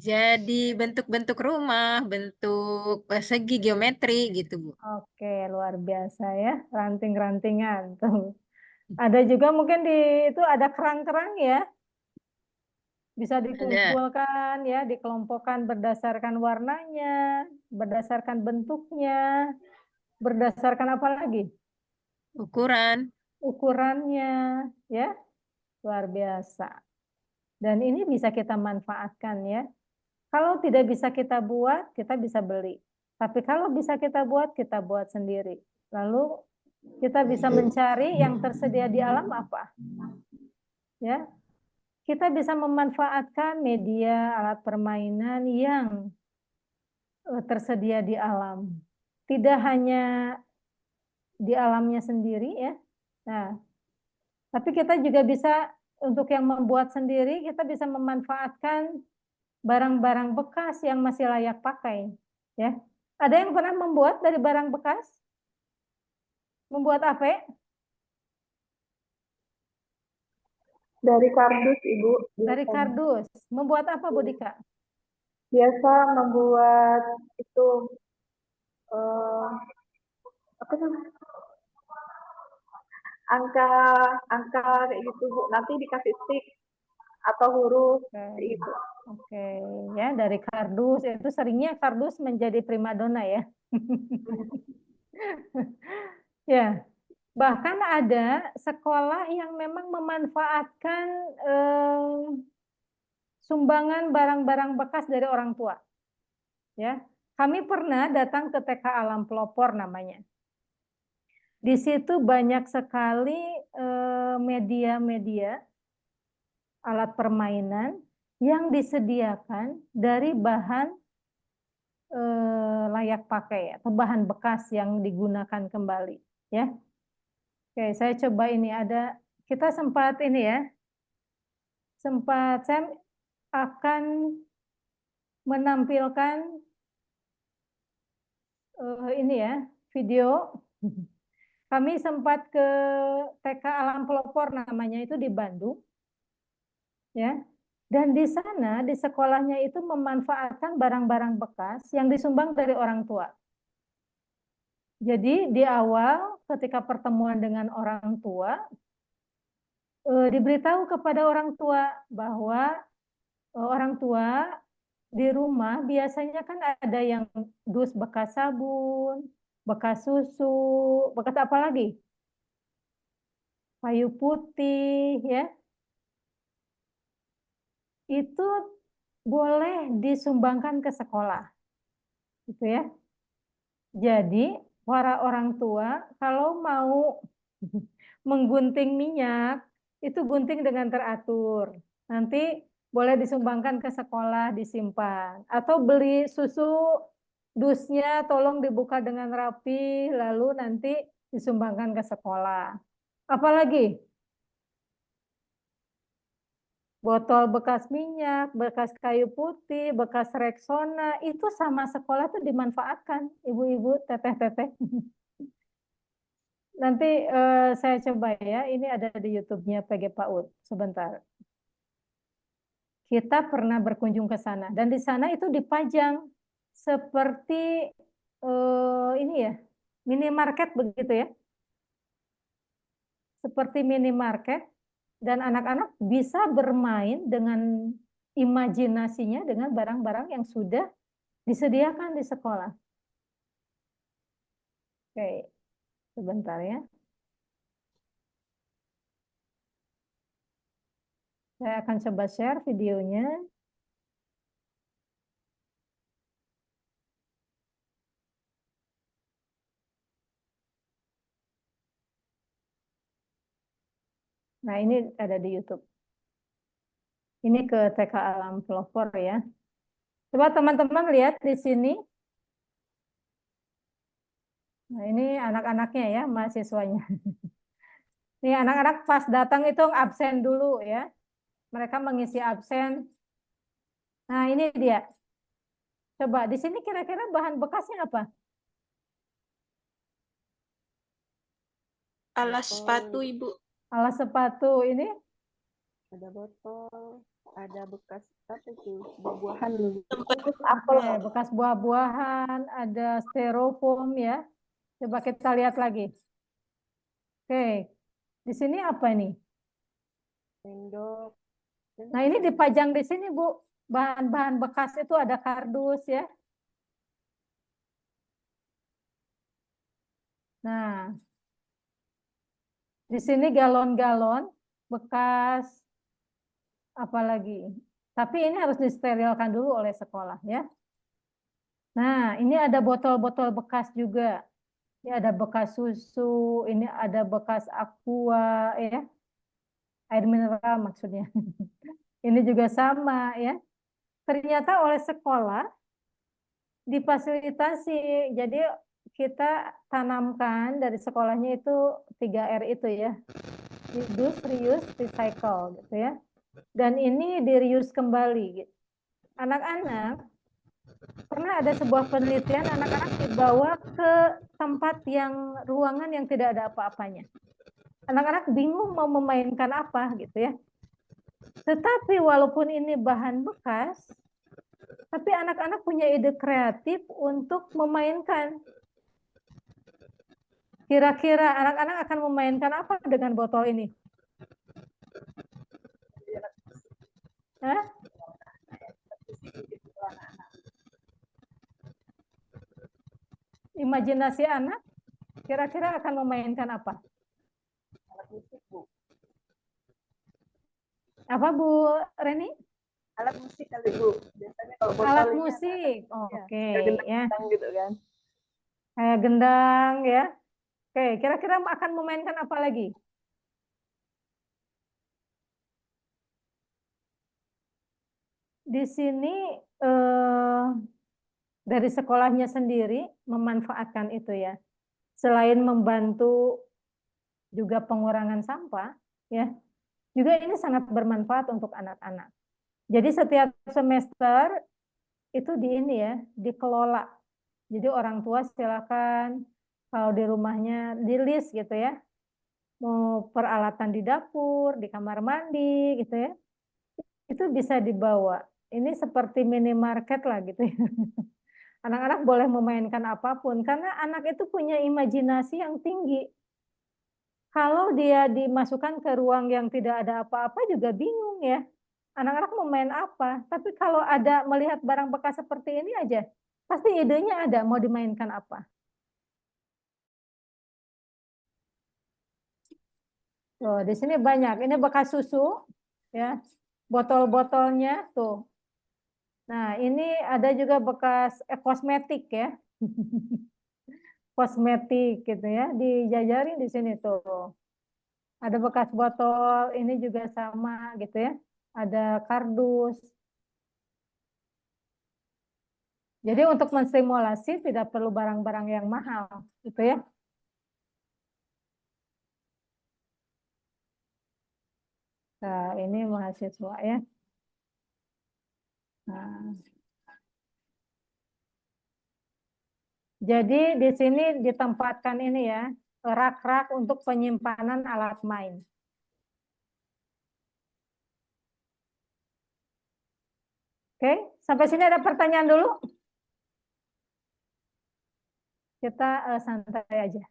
Jadi bentuk-bentuk rumah, bentuk persegi geometri gitu Bu. Oke, luar biasa ya, ranting-rantingan tuh. Ada juga mungkin di itu ada kerang-kerang ya. Bisa dikumpulkan ya, dikelompokkan berdasarkan warnanya, berdasarkan bentuknya, berdasarkan apa lagi? Ukuran. Ukurannya ya. Luar biasa. Dan ini bisa kita manfaatkan ya. Kalau tidak bisa kita buat, kita bisa beli. Tapi kalau bisa kita buat sendiri. Lalu kita bisa mencari yang tersedia di alam apa? Ya. Kita bisa memanfaatkan media, alat permainan yang tersedia di alam. Tidak hanya di alamnya sendiri ya. Nah, tapi kita juga bisa untuk yang membuat sendiri, kita bisa memanfaatkan barang-barang bekas yang masih layak pakai. Ya, ada yang pernah membuat dari barang bekas? Membuat apa? Dari kardus, Ibu. Dari kardus. Membuat apa, Bu Dika? Biasa membuat itu apa namanya? Angka kayak gitu Bu. Nanti dikasih stick atau huruf kayak gitu. Oke, ya dari kardus itu seringnya kardus menjadi primadona ya. Ya, bahkan ada sekolah yang memang memanfaatkan sumbangan barang-barang bekas dari orang tua. Ya, kami pernah datang ke TK Alam Pelopor namanya. Di situ banyak sekali media-media alat permainan yang disediakan dari bahan layak pakai atau bahan bekas yang digunakan kembali ya. Oke, saya coba ini ada kita sempat ini ya. Saya akan menampilkan ini ya, video. Kami sempat ke TK Alam Pelopor namanya itu di Bandung. Ya. Dan di sana, di sekolahnya itu memanfaatkan barang-barang bekas yang disumbang dari orang tua. Jadi di awal ketika pertemuan dengan orang tua, diberitahu kepada orang tua bahwa orang tua di rumah biasanya kan ada yang dus bekas sabun, bekas susu, bekas apa lagi? Kayu putih, ya. Itu boleh disumbangkan ke sekolah. Gitu ya. Jadi, para orang tua kalau mau menggunting minyak, itu gunting dengan teratur. Nanti boleh disumbangkan ke sekolah, disimpan. Atau beli susu dusnya tolong dibuka dengan rapi, lalu nanti disumbangkan ke sekolah. Apalagi? Botol bekas minyak, bekas kayu putih, bekas Rexona, itu sama sekolah tuh dimanfaatkan, ibu-ibu, teteh-teteh. Nanti saya coba ya, ini ada di YouTube-nya PG PAUD, sebentar. Kita pernah berkunjung ke sana, dan di sana itu dipajang seperti ini ya, minimarket begitu ya. Seperti minimarket, dan anak-anak bisa bermain dengan imajinasinya dengan barang-barang yang sudah disediakan di sekolah. Oke, sebentar ya. Saya akan coba share videonya. Nah, ini ada di YouTube. Ini ke TK Alam Pelopor ya. Coba teman-teman lihat di sini. Nah, ini anak-anaknya ya, mahasiswanya. Ini anak-anak pas datang itu absen dulu ya. Mereka mengisi absen. Nah, ini dia. Coba di sini kira-kira bahan bekasnya apa? Alas sepatu, Ibu. Alas sepatu ini Ada botol, ada bekas apa itu? Buah-buahan dulu. bekas buah-buahan, ada styrofoam ya. Coba kita lihat lagi. Oke, di sini apa nih? Sendok. Nah, ini dipajang di sini, Bu. Bahan-bahan bekas itu ada kardus ya. Nah, di sini galon-galon bekas apalagi. Tapi ini harus disterilkan dulu oleh sekolah ya. Nah, ini ada botol-botol bekas juga. Ini ada bekas susu, ini ada bekas aqua ya. Air mineral maksudnya. Ini juga sama ya. Ternyata oleh sekolah difasilitasi. Jadi kita tanamkan dari sekolahnya itu 3R itu ya. Reduce, reuse, recycle gitu ya. Dan ini di-reuse kembali gitu. Anak-anak pernah ada sebuah penelitian anak-anak dibawa ke tempat yang ruangan yang tidak ada apa-apanya. Anak-anak bingung mau memainkan apa gitu ya. Tetapi walaupun ini bahan bekas, tapi anak-anak punya ide kreatif untuk memainkan. Kira-kira anak-anak akan memainkan apa dengan botol ini? Hah? Imajinasi anak kira-kira akan memainkan apa? Apa Bu Reni? Alat musik kali Bu. Biasanya kalau botol Alat ini musik. Oke ya. gendang gitu kan. Kayak gendang ya. Oke, kira-kira akan memainkan apa lagi? Di sini dari sekolahnya sendiri memanfaatkan itu ya. Selain membantu juga pengurangan sampah, ya, juga ini sangat bermanfaat untuk anak-anak. Jadi setiap semester itu di ini ya, dikelola. Jadi orang tua silakan kalau di rumahnya di list gitu ya, mau peralatan di dapur, di kamar mandi gitu ya, itu bisa dibawa. Ini seperti minimarket lah gitu ya. Anak-anak boleh memainkan apapun karena anak itu punya imajinasi yang tinggi. Kalau dia dimasukkan ke ruang yang tidak ada apa-apa juga bingung ya. Anak-anak mau main apa? Tapi kalau ada melihat barang bekas seperti ini aja, pasti idenya ada mau dimainkan apa. Tuh, di sini banyak. Ini bekas susu ya. Botol-botolnya tuh. Nah, ini ada juga bekas kosmetik ya. Kosmetik gitu ya, dijajarin di sini tuh. Ada bekas botol, ini juga sama gitu ya. Ada kardus. Jadi untuk menstimulasi tidak perlu barang-barang yang mahal gitu ya. Nah, ini mahasiswa ya. Nah. Jadi di sini ditempatkan ini ya, rak-rak untuk penyimpanan alat main. Oke, sampai sini ada pertanyaan dulu? kita santai aja.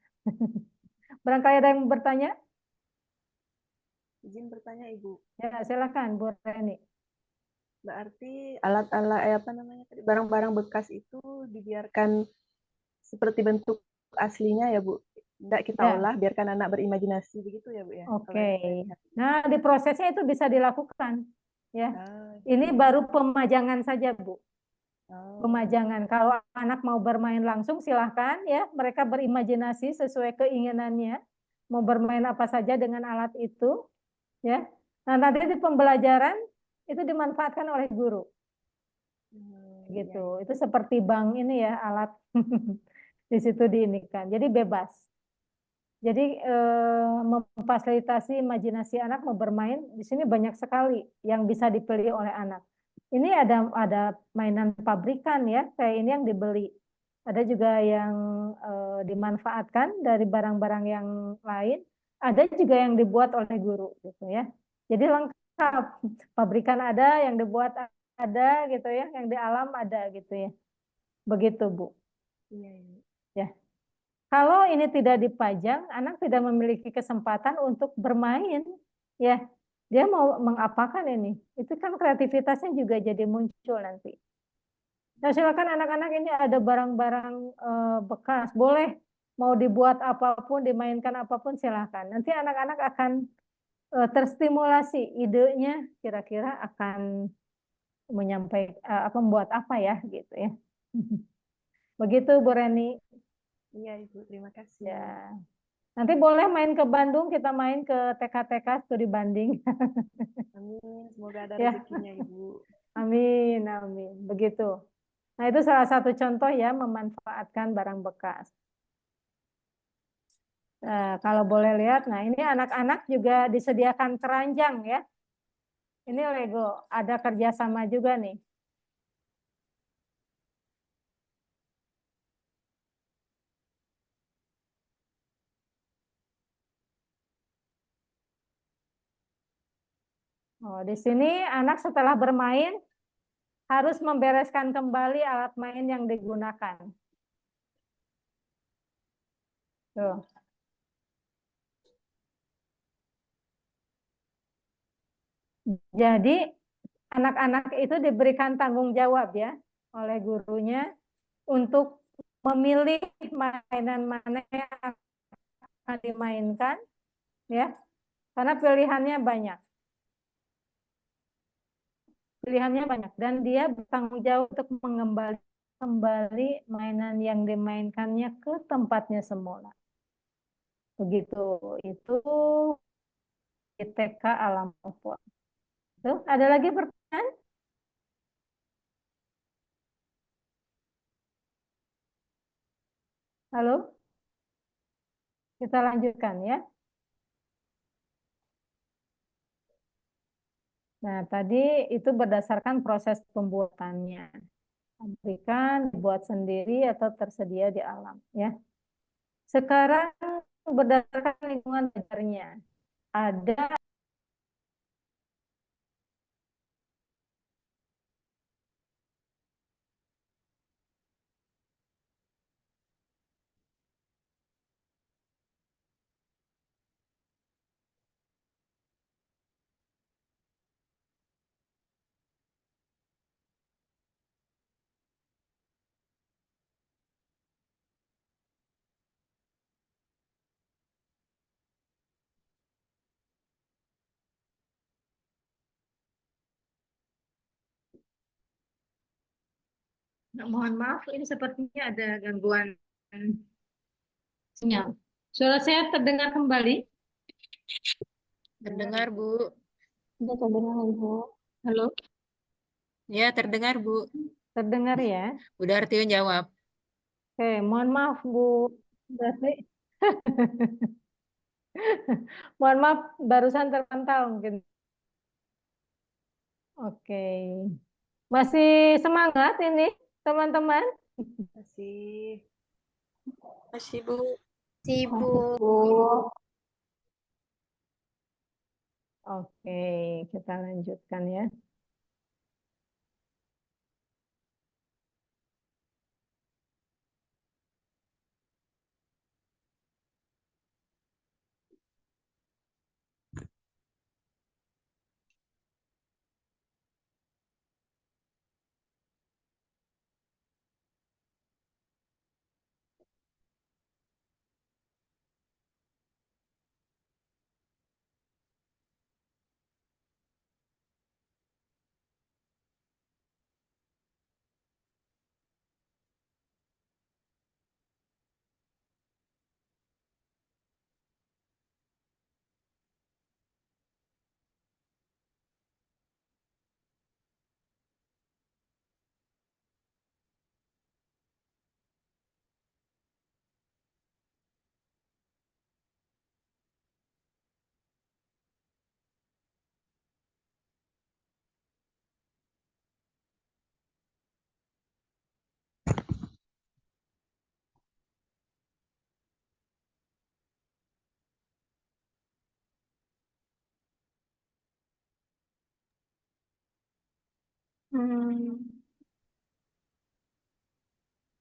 Barangkali ada yang bertanya? Izin bertanya Ibu. Ya, silakan Bu Reni. Berarti alat-alat apa namanya tadi, barang-barang bekas itu dibiarkan seperti bentuk aslinya ya Bu? Tidak kita Ya. olah, biarkan anak berimajinasi begitu ya Bu ya? Kalau Oke. yang saya lihat. Nah, di prosesnya itu bisa dilakukan. Ya. Ini baru pemajangan saja, Bu. Pemajangan. Kalau anak mau bermain langsung, silahkan ya. Mereka berimajinasi sesuai keinginannya. Mau bermain apa saja dengan alat itu. Ya. Nah, nanti di pembelajaran itu dimanfaatkan oleh guru. Gitu. Itu seperti bank ini ya, alat di situ diinikan. Jadi bebas. Jadi memfasilitasi imajinasi anak mau bermain di sini banyak sekali yang bisa dipilih oleh anak. Ini ada mainan pabrikan ya, kayak ini yang dibeli. Ada juga yang dimanfaatkan dari barang-barang yang lain. Ada juga yang dibuat oleh guru gitu ya. Jadi lengkap. Pabrikan ada, yang dibuat ada gitu ya, yang di alam ada gitu ya. Begitu Bu. Iya. Ya. Kalau ini tidak dipajang, anak tidak memiliki kesempatan untuk bermain, ya. Dia mau mengapakan ini? Itu kan kreativitasnya juga jadi muncul nanti. Nah, silakan anak-anak, ini ada barang-barang bekas, boleh mau dibuat apapun, dimainkan apapun silakan. Nanti anak-anak akan terstimulasi idenya, kira-kira akan membuat apa ya, gitu ya. Begitu Bu Reni. Iya Ibu, terima kasih. Ya. Nanti boleh main ke Bandung, kita main ke TK-TK studi banding. Amin, semoga ada Ya. rezekinya Ibu. Amin, amin. Begitu. Nah, itu salah satu contoh ya memanfaatkan barang bekas. Kalau boleh lihat, nah ini anak-anak juga disediakan keranjang ya. Ini Lego, ada kerjasama juga nih. Oh, di sini anak setelah bermain harus membereskan kembali alat main yang digunakan. Tuh. Jadi anak-anak itu diberikan tanggung jawab ya oleh gurunya untuk memilih mainan mana yang akan dimainkan ya. Karena pilihannya banyak. Pilihannya banyak dan dia bertanggung jawab untuk kembali mainan yang dimainkannya ke tempatnya semula. Begitu. Itu di TK Alam Papua. Tuh, ada lagi pertanyaan? Halo? Kita lanjutkan ya. Nah, tadi itu berdasarkan proses pembuatannya. Pabrikan, dibuat sendiri atau tersedia di alam ya. Sekarang berdasarkan lingkungan belajarnya. Ada mohon maaf, ini sepertinya ada gangguan sinyal. Suara saya terdengar kembali? Terdengar, Bu. Sudah terdengar Ibu. Halo? Ya, terdengar, Bu. Terdengar ya? Bu Dartio jawab. Oke, mohon maaf Bu Darti. Mohon maaf, barusan terpantau mungkin. Oke. Masih semangat ini, teman-teman? Masih. Masih Bu. Sibuk. Oke, kita lanjutkan ya.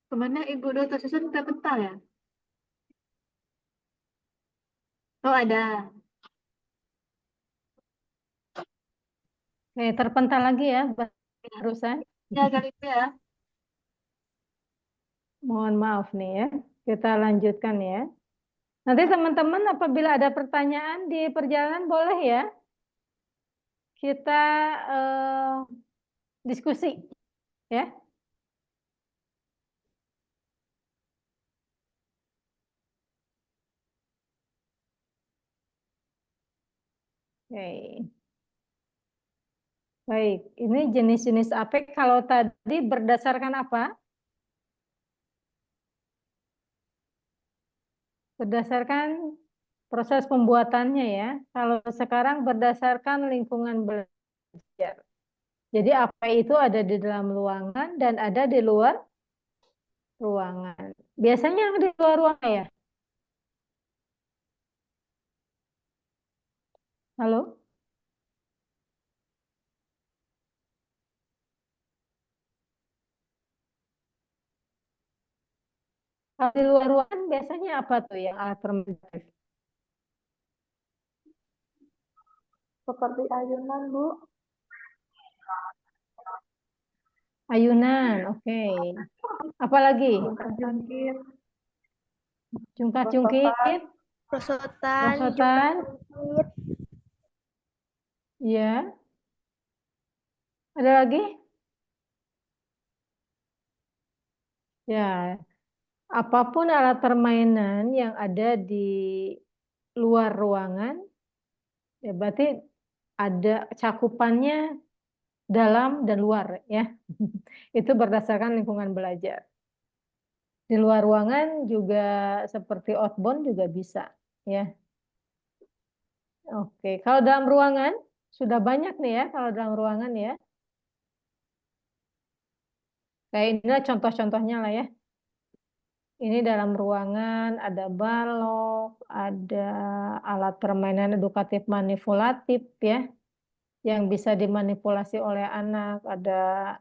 Kemana Ibu Dr. Susan terpental ya? Oh ada. Oke, terpental lagi ya barusan. Ya kali itu ya. Mohon maaf nih ya. Kita lanjutkan ya. Nanti teman-teman apabila ada pertanyaan di perjalanan boleh ya. Kita diskusi ya. Oke. Baik, ini jenis-jenis APEK kalau tadi berdasarkan apa? Berdasarkan proses pembuatannya ya. Kalau sekarang berdasarkan lingkungan belajar. Jadi apa itu ada di dalam ruangan dan ada di luar ruangan. Biasanya yang di luar ruangan ya? Halo? Kalau di luar ruangan biasanya apa tuh yang alat permanen? Seperti ayunan, Bu. Ayunan, oke. Apalagi? Jungkir-jungkir, Jungkat-jungkit, Prosotan, prosotan, jungkit, ya. Ada lagi? Ya, apapun alat permainan yang ada di luar ruangan, ya berarti ada cakupannya dalam dan luar ya. Itu berdasarkan lingkungan belajar. Di luar ruangan juga seperti outbound juga bisa ya. Oke, kalau dalam ruangan sudah banyak nih ya kalau dalam ruangan ya. Kayak inilah contoh-contohnya lah ya. Ini dalam ruangan ada balok, ada alat permainan edukatif manipulatif ya, yang bisa dimanipulasi oleh anak. Ada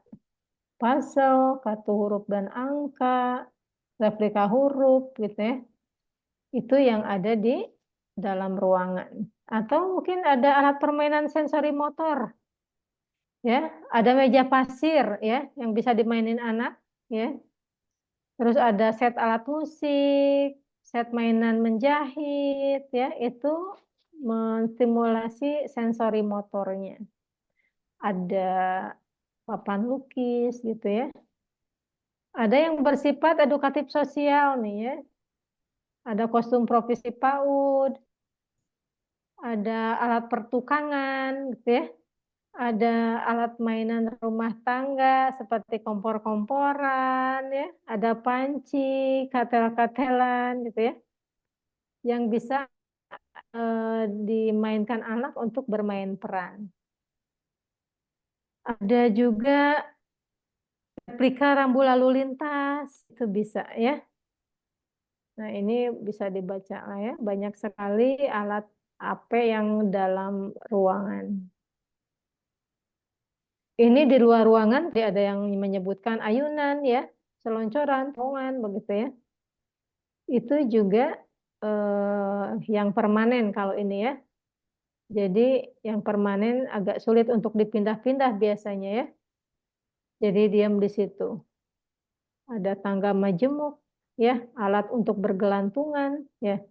puzzle, kartu huruf dan angka, replika huruf gitu ya. Itu yang ada di dalam ruangan. Atau mungkin ada alat permainan sensori motor. Ya, ada meja pasir ya yang bisa dimainin anak ya. Terus ada set alat musik, set mainan menjahit, ya itu menstimulasi sensori motornya. Ada papan lukis gitu ya. Ada yang bersifat edukatif sosial nih ya. Ada kostum profesi PAUD, ada alat pertukangan gitu ya. Ada alat mainan rumah tangga seperti kompor-komporan, ya. Ada panci, katel-katelan, gitu ya, yang bisa dimainkan anak untuk bermain peran. Ada juga replika rambu lalu lintas, itu bisa ya. Nah ini bisa dibaca lah ya, banyak sekali alat AP yang dalam ruangan. Ini di luar ruangan, ada yang menyebutkan ayunan ya, seloncoran, terowongan, begitu ya. Itu juga yang permanen kalau ini ya. Jadi yang permanen agak sulit untuk dipindah-pindah biasanya ya. Jadi diam di situ. Ada tangga majemuk ya, alat untuk bergelantungan ya.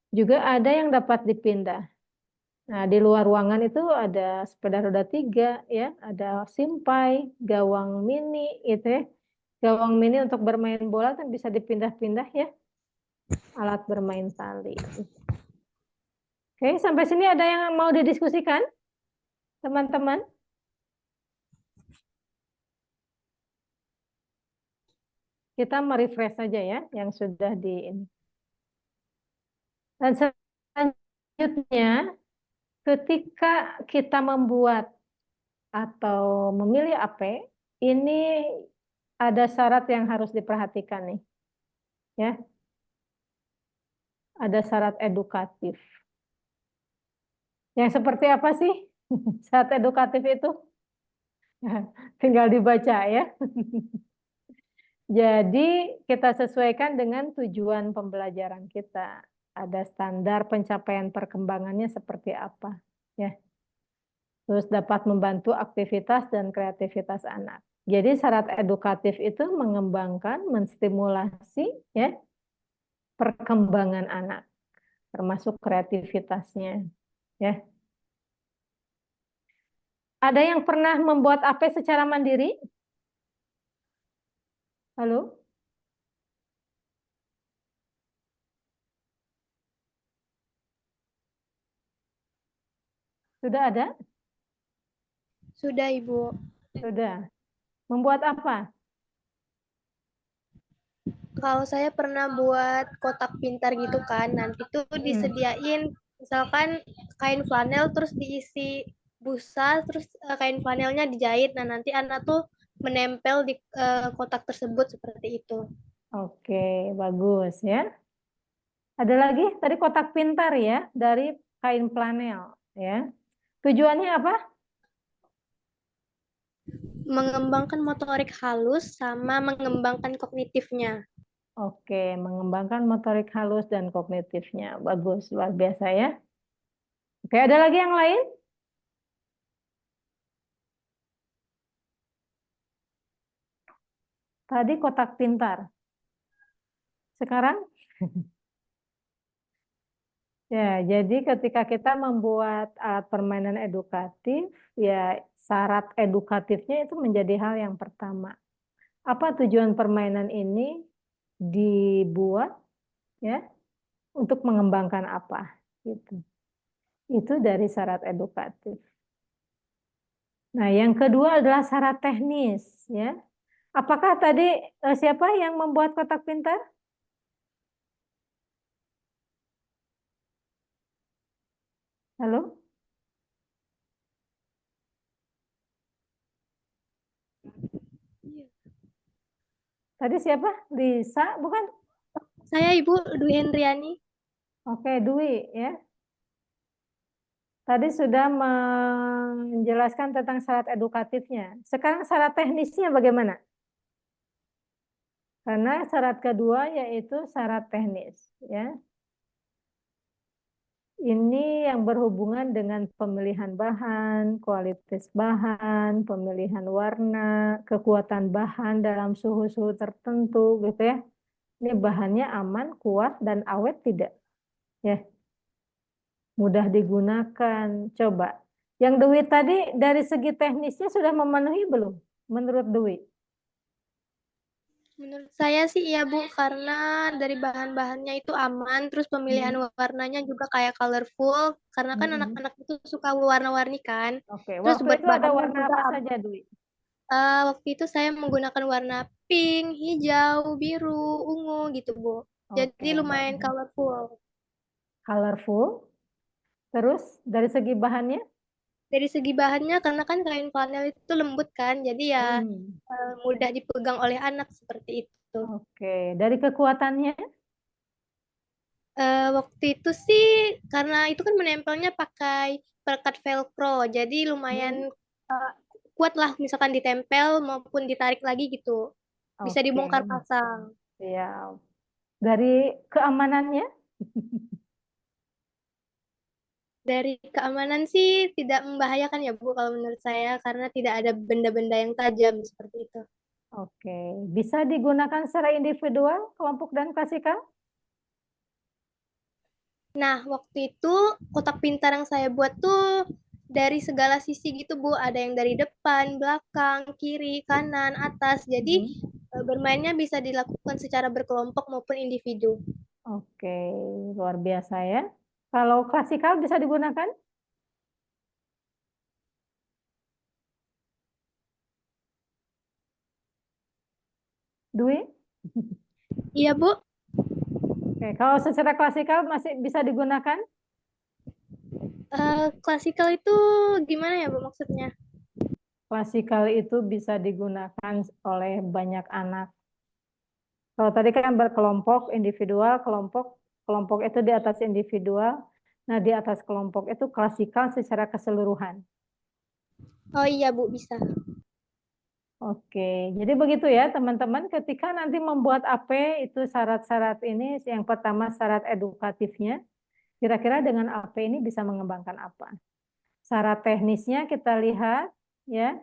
Juga ada yang dapat dipindah. Nah, di luar ruangan itu ada sepeda roda 3 ya, ada simpai, gawang mini itu ya. Gawang mini untuk bermain bola kan bisa dipindah-pindah ya. Alat bermain tali. Oke, sampai sini ada yang mau didiskusikan? Teman-teman? Kita merefresh saja ya yang sudah di ini. Dan selanjutnya ketika kita membuat atau memilih AP, ini ada syarat yang harus diperhatikan nih. Ya. Ada syarat edukatif. Yang seperti apa sih syarat edukatif itu? Tinggal dibaca ya. Jadi kita sesuaikan dengan tujuan pembelajaran kita. Ada standar pencapaian perkembangannya seperti apa, ya. Terus dapat membantu aktivitas dan kreativitas anak. Jadi syarat edukatif itu mengembangkan, menstimulasi, ya, perkembangan anak, termasuk kreativitasnya, ya. Ada yang pernah membuat AP secara mandiri? Halo? Sudah ada? Sudah, Ibu. Sudah. Membuat apa? Kalau saya pernah buat kotak pintar gitu kan, nanti tuh disediain misalkan kain flanel terus diisi busa, terus kain flanelnya dijahit. Nah, nanti anak tuh menempel di kotak tersebut seperti itu. Oke, bagus ya. Ada lagi tadi kotak pintar ya dari kain flanel ya. Tujuannya apa? Mengembangkan motorik halus sama mengembangkan kognitifnya. Oke, mengembangkan motorik halus dan kognitifnya. Bagus, luar biasa ya. Oke, ada lagi yang lain? Tadi kotak pintar. Sekarang? Ya, jadi ketika kita membuat alat permainan edukatif, ya syarat edukatifnya itu menjadi hal yang pertama. Apa tujuan permainan ini dibuat ya untuk mengembangkan apa gitu. Itu dari syarat edukatif. Nah, yang kedua adalah syarat teknis ya. Apakah tadi siapa yang membuat kotak pintar? Halo? Tadi siapa? Lisa, bukan? Saya Ibu Dwi Hendriani. Oke, Dwi ya. Tadi sudah menjelaskan tentang syarat edukatifnya. Sekarang syarat teknisnya bagaimana? Karena syarat kedua yaitu syarat teknis ya. Ini yang berhubungan dengan pemilihan bahan, kualitas bahan, pemilihan warna, kekuatan bahan dalam suhu-suhu tertentu gitu ya. Ini bahannya aman, kuat dan awet tidak? Ya. Mudah digunakan. Coba. Yang Dewi tadi dari segi teknisnya sudah memenuhi belum? Menurut Dewi? Menurut saya sih iya Bu, karena dari bahan-bahannya itu aman, terus pemilihan warnanya juga kayak colorful, karena kan anak-anak itu suka warna-warni kan. Oke, Terus waktu buat itu ada bahannya warna juga apa aman. saja, Dwi? Waktu itu saya menggunakan warna pink, hijau, biru, ungu gitu Bu. Jadi Oke, lumayan bagus. colorful. Colorful. Terus dari segi bahannya? Dari segi bahannya karena kan kain flanel itu lembut kan, jadi ya mudah dipegang oleh anak seperti itu. Oke, dari kekuatannya? Waktu itu sih karena itu kan menempelnya pakai perekat velcro, jadi lumayan kuat lah misalkan ditempel maupun ditarik lagi gitu. Bisa dibongkar pasang. Siap. Dari keamanannya? Dari keamanan sih tidak membahayakan ya Bu kalau menurut saya karena tidak ada benda-benda yang tajam seperti itu. Oke, bisa digunakan secara individual, kelompok dan klasikal? Nah, waktu itu kotak pintar yang saya buat tuh dari segala sisi gitu Bu, ada yang dari depan, belakang, kiri, kanan, atas. Jadi bermainnya bisa dilakukan secara berkelompok maupun individu. Oke, luar biasa ya. Kalau klasikal bisa digunakan? Dwi? Iya Bu. Oke, kalau secara klasikal masih bisa digunakan? Klasikal itu gimana ya Bu maksudnya? Klasikal itu bisa digunakan oleh banyak anak. Kalau tadi kan berkelompok, individual, kelompok itu di atas individual. Nah, di atas kelompok itu klasikal secara keseluruhan. Oh iya Bu, bisa. Oke, jadi begitu ya teman-teman. Ketika nanti membuat AP itu syarat-syarat ini, yang pertama syarat edukatifnya. Kira-kira dengan AP ini bisa mengembangkan apa? Syarat teknisnya kita lihat ya,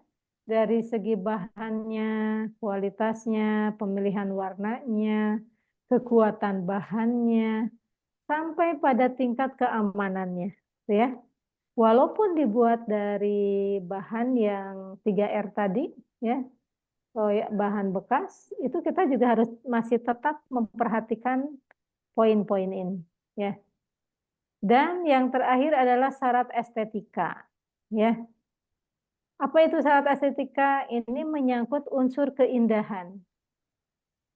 dari segi bahannya, kualitasnya, pemilihan warnanya, kekuatan bahannya, sampai pada tingkat keamanannya, ya. Walaupun dibuat dari bahan yang 3R tadi, ya, bahan bekas, itu kita juga harus masih tetap memperhatikan poin-poin ini, ya. Dan yang terakhir adalah syarat estetika, ya. Apa itu syarat estetika? Ini menyangkut unsur keindahan.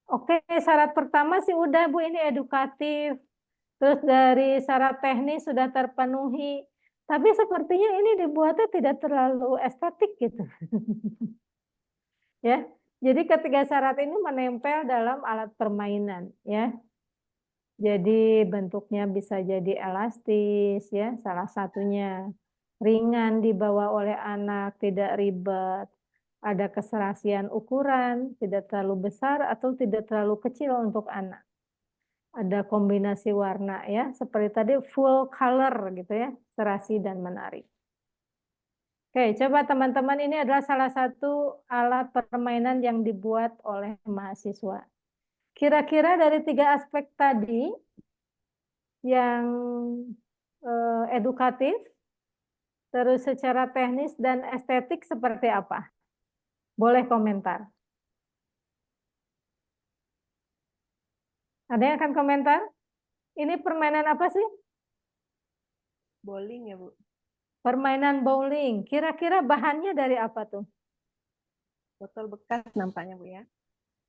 Oke, syarat pertama sih udah Bu, ini edukatif. Terus dari syarat teknis sudah terpenuhi. Tapi sepertinya ini dibuatnya tidak terlalu estetik gitu. Ya. Jadi ketiga syarat ini menempel dalam alat permainan, ya. Jadi bentuknya bisa jadi elastis, ya, salah satunya. Ringan dibawa oleh anak, tidak ribet. Ada keserasian ukuran, tidak terlalu besar atau tidak terlalu kecil untuk anak. Ada kombinasi warna, ya, seperti tadi full color gitu ya, serasi dan menarik. Oke, coba teman-teman, ini adalah salah satu alat permainan yang dibuat oleh mahasiswa. Kira-kira dari 3 aspek tadi yang edukatif, terus secara teknis dan estetik seperti apa? Boleh komentar. Ada yang akan komentar? Ini permainan apa sih? Bowling ya, Bu. Permainan bowling. Kira-kira bahannya dari apa tuh? Botol bekas nampaknya, Bu ya.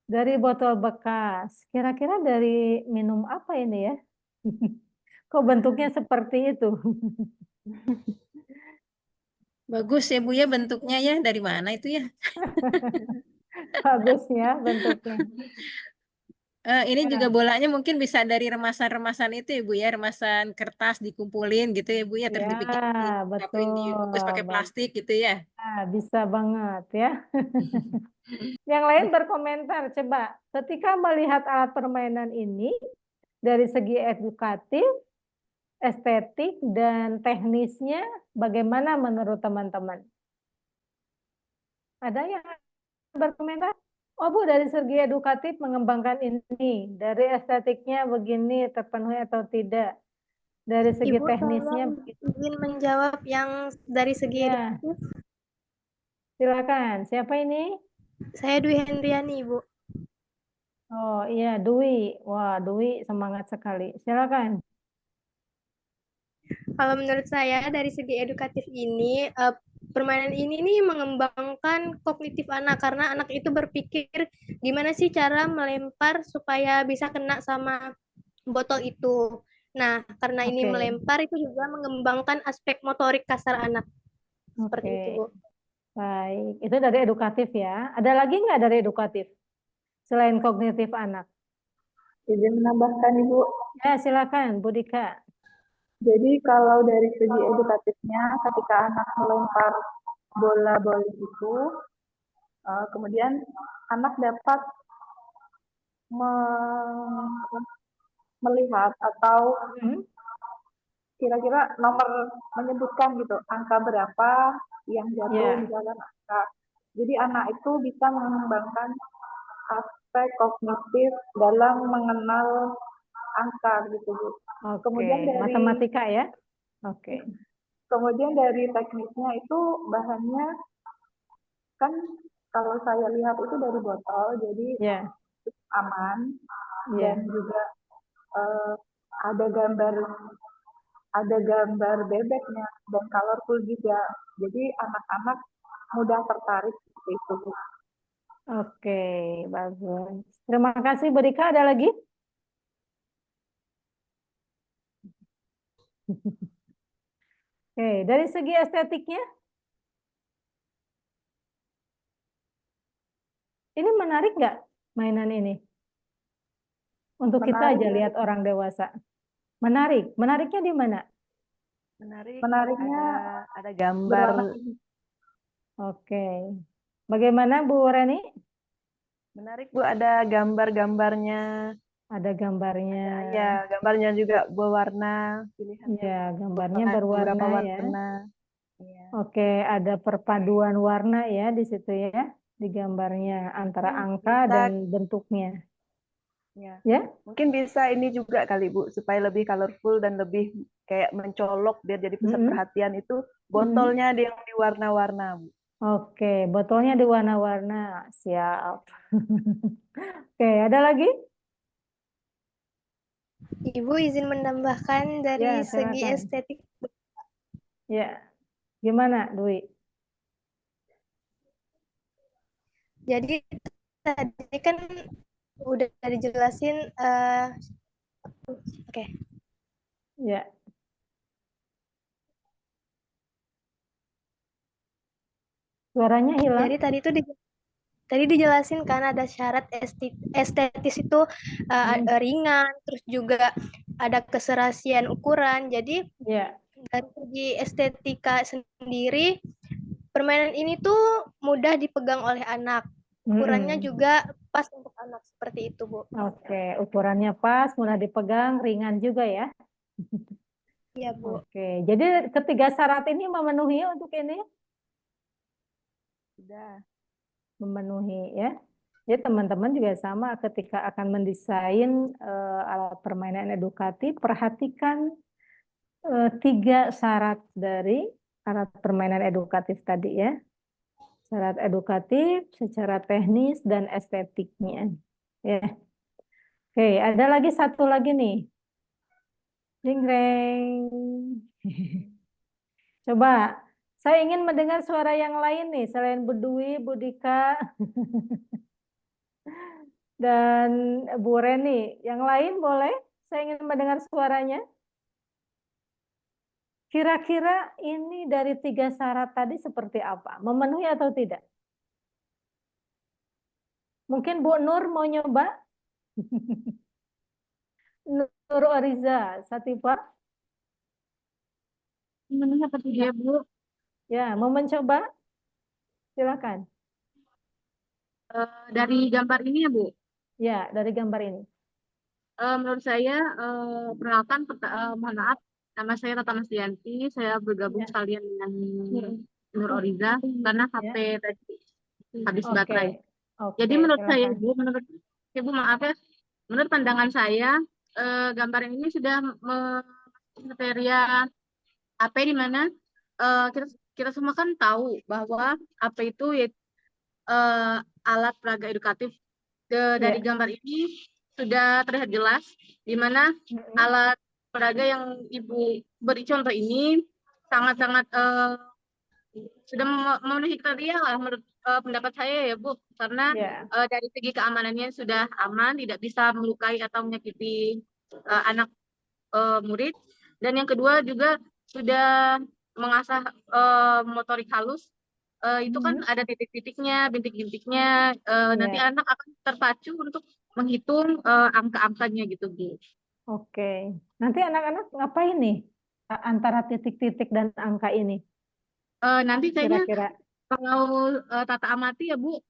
Dari botol bekas. Kira-kira dari minum apa ini ya? Kok bentuknya seperti itu? Bagus ya Bu ya bentuknya ya. Dari mana itu ya? Bagus ya bentuknya. Ini juga bolanya mungkin bisa dari remasan-remasan itu ya Bu ya, remasan kertas dikumpulin gitu ya Bu ya, terus Ya, dipakein dibungkus pakai betul. plastik gitu ya. Nah, bisa banget ya. Yang lain berkomentar, coba. Ketika melihat alat permainan ini, dari segi edukatif, estetik, dan teknisnya, bagaimana menurut teman-teman? Ada yang berkomentar? Oh Bu, dari segi edukatif mengembangkan ini, dari estetiknya begini, terpenuhi atau tidak? Dari segi Ibu, teknisnya tolong izin menjawab yang dari segi ya. edukatif. Silakan. Siapa ini? Saya Dwi Hendriani, Ibu. Oh iya, Dwi. Wah, Dwi semangat sekali. Silakan. Kalau menurut saya dari segi edukatif ini, permainan ini nih mengembangkan kognitif anak karena anak itu berpikir gimana sih cara melempar supaya bisa kena sama botol itu. Nah, karena ini Oke. melempar itu juga mengembangkan aspek motorik kasar anak. Seperti itu, Bu. Baik. Itu dari edukatif ya. Ada lagi nggak dari edukatif? Selain kognitif anak. Izin menambahkan Ibu. Ya, silakan Bu Dika. Jadi kalau dari segi edukatifnya, ketika anak melempar bola bowling itu, kemudian anak dapat melihat atau kira-kira nomor menyebutkan gitu, angka berapa yang jatuh misalkan angka. Jadi anak itu bisa mengembangkan aspek kognitif dalam mengenal angka gitu Bu. Kemudian dari matematika ya. Oke. Kemudian dari teknisnya itu bahannya kan kalau saya lihat itu dari botol, jadi aman dan juga ada gambar bebeknya dan colorful juga. Jadi anak-anak mudah tertarik seperti itu. Oke, bagus. Terima kasih Bu Dika. Ada lagi? Oke, dari segi estetiknya, ini menarik nggak mainan ini? Untuk kita aja lihat orang dewasa. Menarik. Menariknya di mana? Menariknya ada gambar. Oke. Bagaimana Bu Reni? Menarik Bu, ada gambar-gambarnya. Ada gambarnya. Ya, gambarnya juga berwarna, pilihannya Ya, gambarnya beberapa berwarna ya. warna. Ya. Oke, ada perpaduan warna ya di situ ya, di gambarnya antara angka Bisa, dan bentuknya. ya. Ya? Mungkin bisa ini juga kali Bu, supaya lebih colorful dan lebih kayak mencolok biar jadi pusat perhatian itu botolnya yang diwarna-warna Bu. Oke, botolnya di warna-warna. Siap. Oke, ada lagi? Ibu izin menambahkan dari Ya, segi silakan. estetik. Ya, gimana Dwi? Jadi tadi kan udah dijelasin. Oke. Ya. Suaranya hilang. Jadi tadi dijelasin kan ada syarat estetis itu ringan, terus juga ada keserasian ukuran. Jadi dari segi estetika sendiri, permainan ini tuh mudah dipegang oleh anak. Ukurannya juga pas untuk anak, seperti itu Bu. Oke, ukurannya pas, mudah dipegang, ringan juga ya. Iya Bu. Oke, jadi ketiga syarat ini memenuhi untuk ini? Sudah. Memenuhi ya. Jadi teman-teman juga sama ketika akan mendesain alat permainan edukatif, perhatikan 3 syarat dari alat permainan edukatif tadi ya. Syarat edukatif, secara teknis, dan estetiknya. Ya. Oke, ada lagi satu lagi nih. Jinggreng. Coba, saya ingin mendengar suara yang lain nih, selain Bu Dwi, Bu Dika, dan Bu Reni. Yang lain boleh? Saya ingin mendengar suaranya. Kira-kira ini dari 3 syarat tadi seperti apa? Memenuhi atau tidak? Mungkin Bu Nur mau nyoba? Nur Oriza, Satifah? Memenuhi apa tidak, Bu? Ya, mau mencoba? Silakan. Dari gambar ini ya, Bu? Ya, dari gambar ini. Menurut saya, perkenalkan, mohon maaf, nama saya Tata Masdianti, saya bergabung sekalian dengan Nur Oriza, karena HP tadi habis baterai. Jadi menurut saya, silakan. Ibu, Ibu maaf ya, menurut pandangan saya, gambar ini sudah kriteria AP di mana kita semua kan tahu bahwa AP itu alat peraga edukatif. Dari gambar ini sudah terlihat jelas di mana alat peraga yang Ibu beri contoh ini sangat-sangat sudah memenuhi kriteria lah menurut pendapat saya ya Bu, karena dari segi keamanannya sudah aman, tidak bisa melukai atau menyakiti anak murid, dan yang kedua juga sudah mengasah motorik halus. Itu kan ada titik-titiknya, bintik-bintiknya, nanti anak akan terpacu untuk menghitung angka-angkanya gitu Bu. Oke, nanti anak-anak ngapain nih antara titik-titik dan angka ini? Nanti kayaknya Kira-kira. kalau Tata amati ya Bu,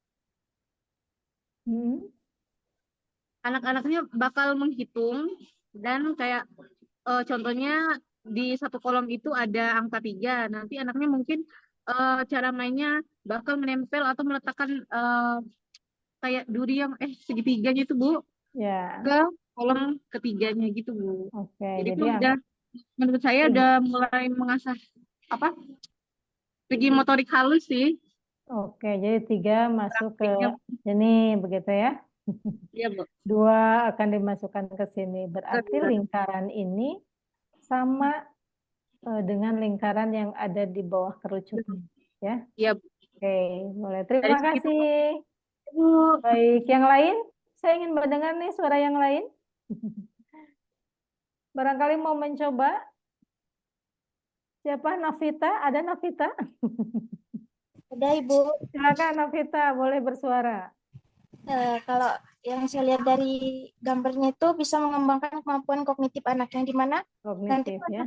anak-anaknya bakal menghitung dan kayak contohnya di satu kolom itu ada angka 3. Nanti anaknya mungkin cara mainnya bakal menempel atau meletakkan kayak duri yang segitiganya itu Bu ke kolom ketiganya gitu Bu. Jadi itu udah menurut saya udah mulai mengasah apa segi motorik halus sih. Oke, jadi 3 masuk ke ini begitu ya? Iya Bu. 2 akan dimasukkan ke sini. Berarti lingkaran ini sama dengan lingkaran yang ada di bawah kerucutnya, ya? Iya Bu. Oke, boleh. Terima kasih. Baik, yang lain? Saya ingin mendengar nih suara yang lain. Barangkali mau mencoba? Siapa? Nafita? Ada Nafita? Ada Ibu. Silakan Nafita, boleh bersuara. Kalau yang saya lihat dari gambarnya itu bisa mengembangkan kemampuan kognitif anak, yang dimana Kognitif nanti ya.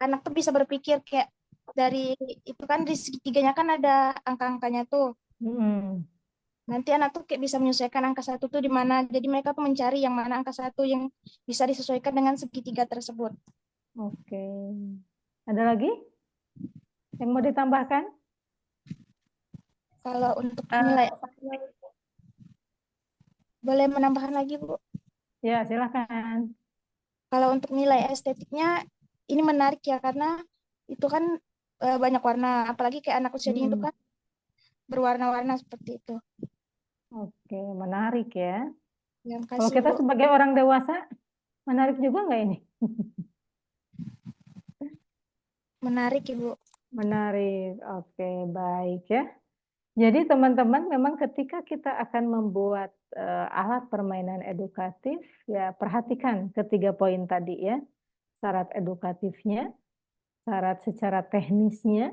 Anak tuh bisa berpikir kayak dari itu kan di segitiganya kan ada angka-angkanya tuh. Mm-mm. Nanti anak tuh kayak bisa menyesuaikan angka 1 tuh di mana. Jadi mereka tuh mencari yang mana angka 1 yang bisa disesuaikan dengan segitiga tersebut. Oke. Ada lagi yang mau ditambahkan? Kalau untuk nilai, boleh menambahkan lagi, Bu? Ya, silakan. Kalau untuk nilai estetiknya, ini menarik ya, karena itu kan banyak warna. Apalagi kayak anak usia dini itu kan berwarna-warna seperti itu. Oke, menarik ya. Ya, Kalau makasih, kita Bu. sebagai orang dewasa, menarik juga nggak ini? Menarik, Ibu. Menarik. Oke, baik ya. Jadi teman-teman memang ketika kita akan membuat alat permainan edukatif, ya perhatikan ketiga poin tadi ya. Syarat edukatifnya, syarat secara teknisnya,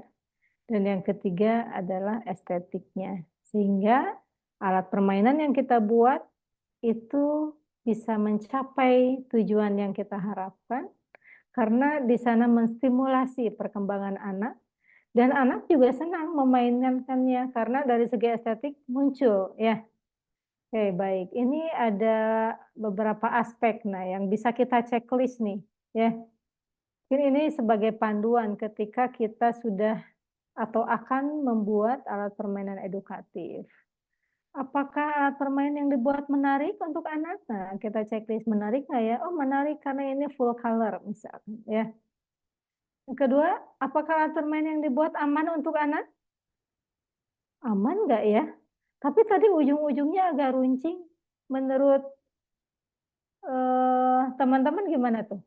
dan yang ketiga adalah estetiknya. Sehingga alat permainan yang kita buat itu bisa mencapai tujuan yang kita harapkan, karena di sana menstimulasi perkembangan anak, dan anak juga senang memainkannya karena dari segi estetik muncul ya. Oke, baik. Ini ada beberapa aspek yang bisa kita checklist nih ya. Mungkin ini sebagai panduan ketika kita sudah atau akan membuat alat permainan edukatif. Apakah alat permainan yang dibuat menarik untuk anak? Nah, kita checklist menarik nggak ya? Oh, menarik karena ini full color misalkan ya. Yang kedua, apakah alat permainan yang dibuat aman untuk anak? Aman nggak ya? Tapi tadi ujung-ujungnya agak runcing. Menurut teman-teman gimana tuh?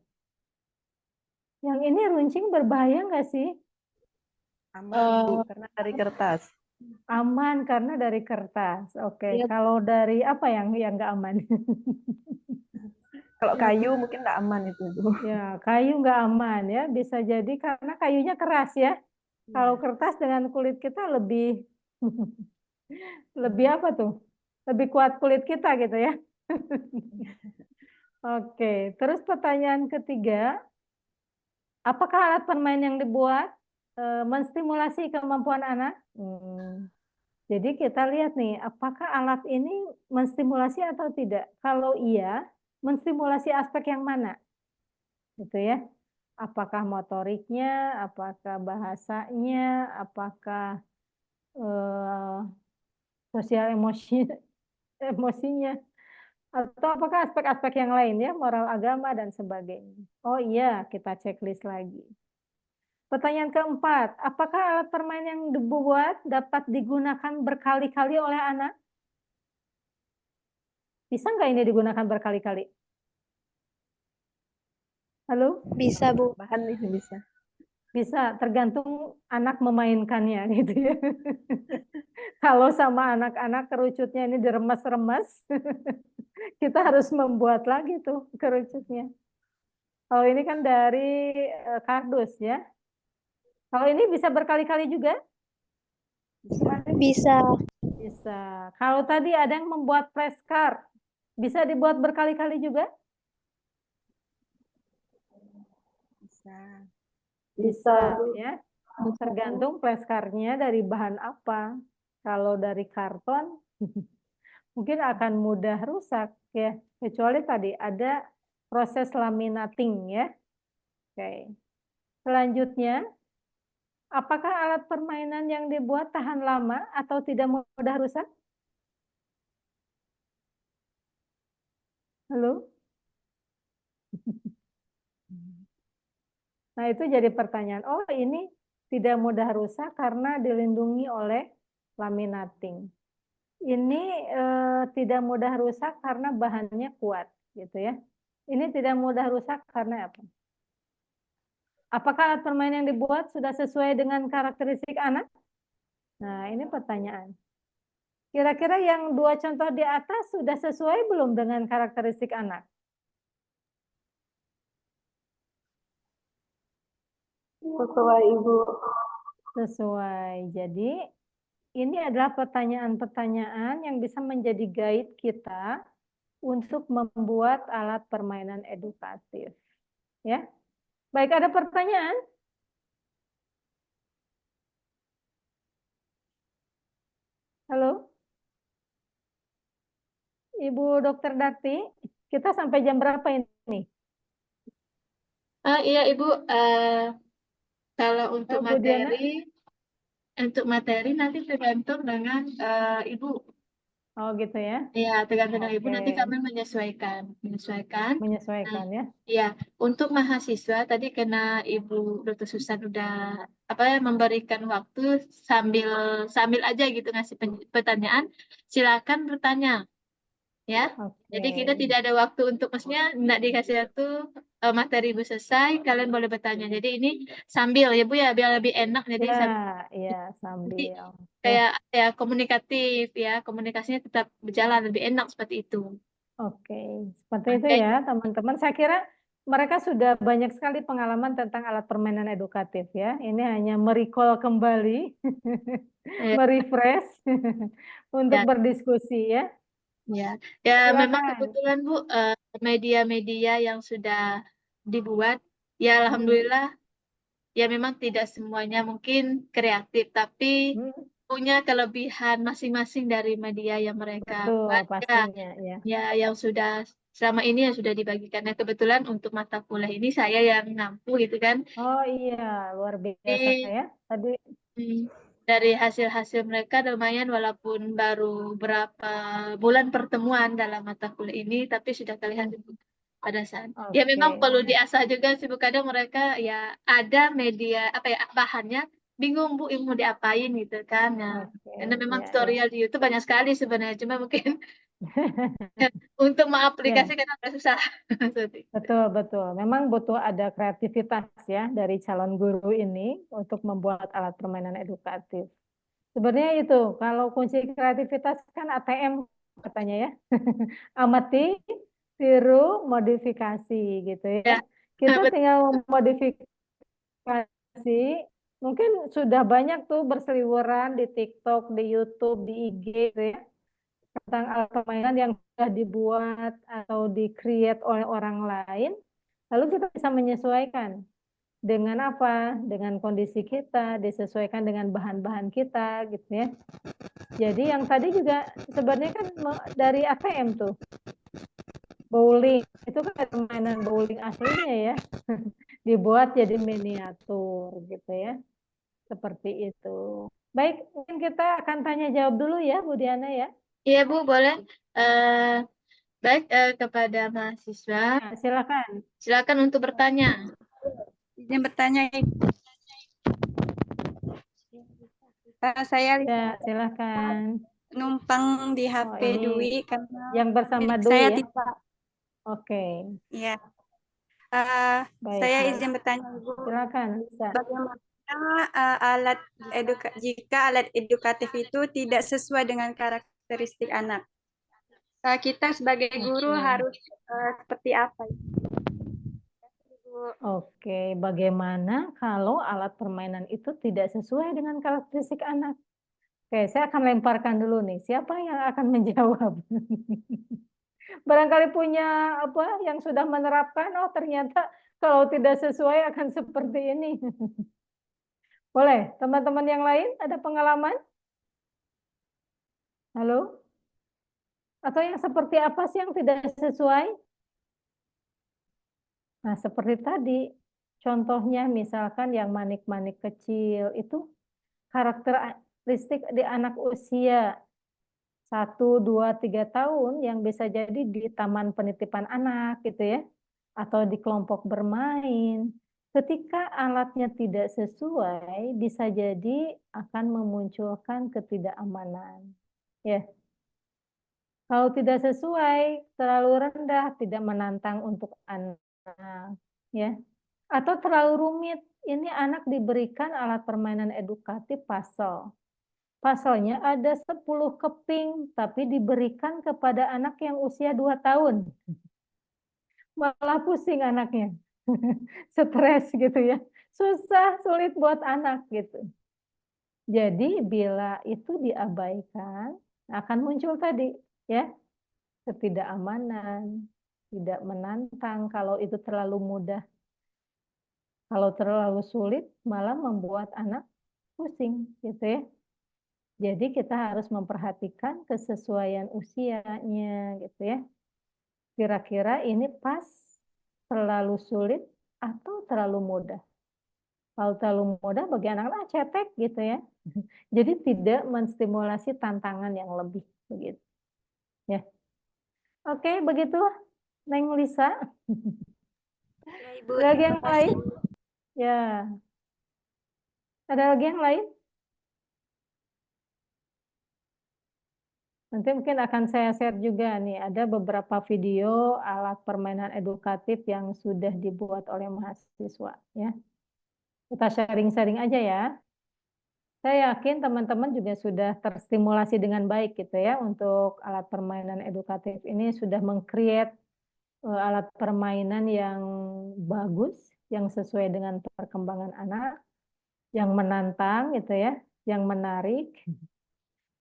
Yang ini runcing berbahaya nggak sih? Aman, Bu, karena dari kertas. Aman karena dari kertas. Oke, Iya. kalau dari apa yang nggak aman? Kalau kayu mungkin nggak aman itu, Bu. Ya, kayu nggak aman ya. Bisa jadi karena kayunya keras ya. Kalau kertas dengan kulit kita lebih lebih apa tuh? Lebih kuat kulit kita gitu ya. Oke, terus pertanyaan ketiga, apakah alat permain yang dibuat menstimulasi kemampuan anak? Jadi kita lihat nih, apakah alat ini menstimulasi atau tidak? Kalau iya, menstimulasi aspek yang mana? Gitu ya. Apakah motoriknya, apakah bahasanya, apakah sosial emosinya, atau apakah aspek-aspek yang lain ya, moral agama dan sebagainya. Oh iya, kita checklist lagi. Pertanyaan keempat, apakah alat permain yang dibuat dapat digunakan berkali-kali oleh anak? Bisa nggak ini digunakan berkali-kali? Halo? Bisa, Bu. Bahkan itu bisa. Bisa, tergantung anak memainkannya gitu ya. Kalau sama anak-anak kerucutnya ini diremes-remes, kita harus membuat lagi tuh kerucutnya. Kalau ini kan dari kardus ya. Kalau ini bisa berkali-kali juga? Bisa. Bisa. Kalau tadi ada yang membuat flashcard, bisa dibuat berkali-kali juga? Bisa. Bisa ya. Tergantung flashcardnya dari bahan apa. Kalau dari karton mungkin akan mudah rusak ya. Kecuali tadi ada proses laminating ya. Oke. Selanjutnya, apakah alat permainan yang dibuat tahan lama atau tidak mudah rusak? Halo? Nah, itu jadi pertanyaan. Oh, ini tidak mudah rusak karena dilindungi oleh laminating. Ini tidak mudah rusak karena bahannya kuat, gitu ya. Ini tidak mudah rusak karena apa? Apakah alat permain yang dibuat sudah sesuai dengan karakteristik anak? Nah, ini pertanyaan. Kira-kira yang dua contoh di atas sudah sesuai belum dengan karakteristik anak? Sesuai, Ibu. Sesuai. Jadi, ini adalah pertanyaan-pertanyaan yang bisa menjadi guide kita untuk membuat alat permainan edukatif. Ya. Baik, ada pertanyaan? Halo, Ibu Dokter Dakti, kita sampai jam berapa ini? Iya Ibu, kalau untuk Bu Diana? materi nanti tergantung dengan Ibu. Oh gitu ya? Ya, tergantung dengan Ibu nanti Oke. kami menyesuaikan. Nah, Menyesuaikan ya? ya, untuk mahasiswa tadi karena Ibu Dr. Susan udah memberikan waktu sambil aja gitu ngasih pertanyaan, silakan bertanya ya. Jadi kita Oke. tidak ada waktu untuk maksudnya tidak dikasih waktu materi Ibu selesai, kalian boleh bertanya. Jadi ini sambil ya Bu ya, biar lebih enak. Jadi Ya, sambil ya nanti sambil. Oke. kayak ya komunikatif ya, komunikasinya tetap berjalan lebih enak seperti itu. Oke, seperti itu ya teman-teman. Saya kira mereka sudah banyak sekali pengalaman tentang alat permainan edukatif ya. Ini hanya merecall kembali, merefresh untuk Ya. berdiskusi ya. Ya, ya memang Silakan. kebetulan Bu, media-media yang sudah dibuat, ya alhamdulillah, ya memang tidak semuanya mungkin kreatif, tapi punya kelebihan masing-masing dari media yang mereka Betul, buat. pastinya ya. Ya, yang sudah selama ini yang sudah dibagikan. Nah, kebetulan untuk mata kuliah ini saya yang ngampu gitu kan. Oh iya, luar biasa Jadi, ya. Tadi dari hasil-hasil mereka lumayan walaupun baru berapa bulan pertemuan dalam mata kuliah ini, tapi sudah terlihat pada saat. Ya memang perlu diasah juga sih Bu, kadang mereka ya ada media apa ya bahannya bingung Bu mau diapain gitu kan. Nah, karena memang tutorial di YouTube banyak sekali sebenarnya, cuma mungkin untuk mengaplikasikan agak susah. Betul, betul. Memang butuh ada kreativitas ya dari calon guru ini untuk membuat alat permainan edukatif. Sebenarnya itu, kalau kunci kreativitas kan ATM katanya ya. Amati, tiru, modifikasi gitu ya. Kita tinggal modifikasi, mungkin sudah banyak tuh berseliweran di TikTok, di YouTube, di IG gitu ya. Tentang alat permainan yang sudah dibuat atau di-create oleh orang lain, lalu kita bisa menyesuaikan dengan apa? Dengan kondisi kita, disesuaikan dengan bahan-bahan kita, gitu ya. Jadi yang tadi juga sebenarnya kan dari ATM tuh, bowling, itu kan ada mainan bowling aslinya ya, dibuat jadi miniatur, gitu ya. Seperti itu. Baik, mungkin kita akan tanya jawab dulu ya, Bu Diana ya. Iya Bu, boleh. Baik, kepada mahasiswa, silakan. Silakan untuk bertanya. Izin bertanya, saya ya, silakan. Numpang di HP Dwi karena yang bersama Dwi saya ya. tidak. Oke. Iya. Baik, Saya baik. izin bertanya Ibu. Silakan, bisa. Bagaimana jika alat edukatif itu tidak sesuai dengan karakteristik anak? Kita sebagai guru harus seperti apa? Oke, bagaimana kalau alat permainan itu tidak sesuai dengan karakteristik anak? Oke, saya akan lemparkan dulu nih. Siapa yang akan menjawab? Barangkali punya apa yang sudah menerapkan, oh ternyata kalau tidak sesuai akan seperti ini. Boleh, teman-teman yang lain ada pengalaman? Halo? Atau yang seperti apa sih yang tidak sesuai? Nah, seperti tadi, contohnya misalkan yang manik-manik kecil, itu karakteristik di anak usia 1, 2, 3 tahun yang bisa jadi di taman penitipan anak gitu ya, atau di kelompok bermain. Ketika alatnya tidak sesuai, bisa jadi akan memunculkan ketidakamanan. Ya. Kalau tidak sesuai, terlalu rendah, tidak menantang untuk anak, ya. Atau terlalu rumit, ini anak diberikan alat permainan edukatif puzzle. Puzzle-nya ada 10 keping, tapi diberikan kepada anak yang usia 2 tahun. Malah pusing anaknya. Stres gitu ya. Susah, sulit buat anak gitu. Jadi bila itu diabaikan, akan muncul tadi ya, ketidakamanan, tidak menantang kalau itu terlalu mudah. Kalau terlalu sulit malah membuat anak pusing gitu ya. Jadi kita harus memperhatikan kesesuaian usianya gitu ya. Kira-kira ini pas, terlalu sulit, atau terlalu mudah. Kalau terlalu mudah bagi anak-anak cetek gitu ya. Jadi tidak menstimulasi tantangan yang lebih begitu. Ya. Oke, begitu Neng Lisa. Ya, Ibu, Ada lagi terima yang kasih. lain? Ya. Ada lagi yang lain? Nanti mungkin akan saya share juga nih, ada beberapa video alat permainan edukatif yang sudah dibuat oleh mahasiswa ya. Kita sharing-sharing aja ya. Saya yakin teman-teman juga sudah terstimulasi dengan baik gitu ya untuk alat permainan edukatif ini sudah meng-create alat permainan yang bagus, yang sesuai dengan perkembangan anak, yang menantang gitu ya, yang menarik.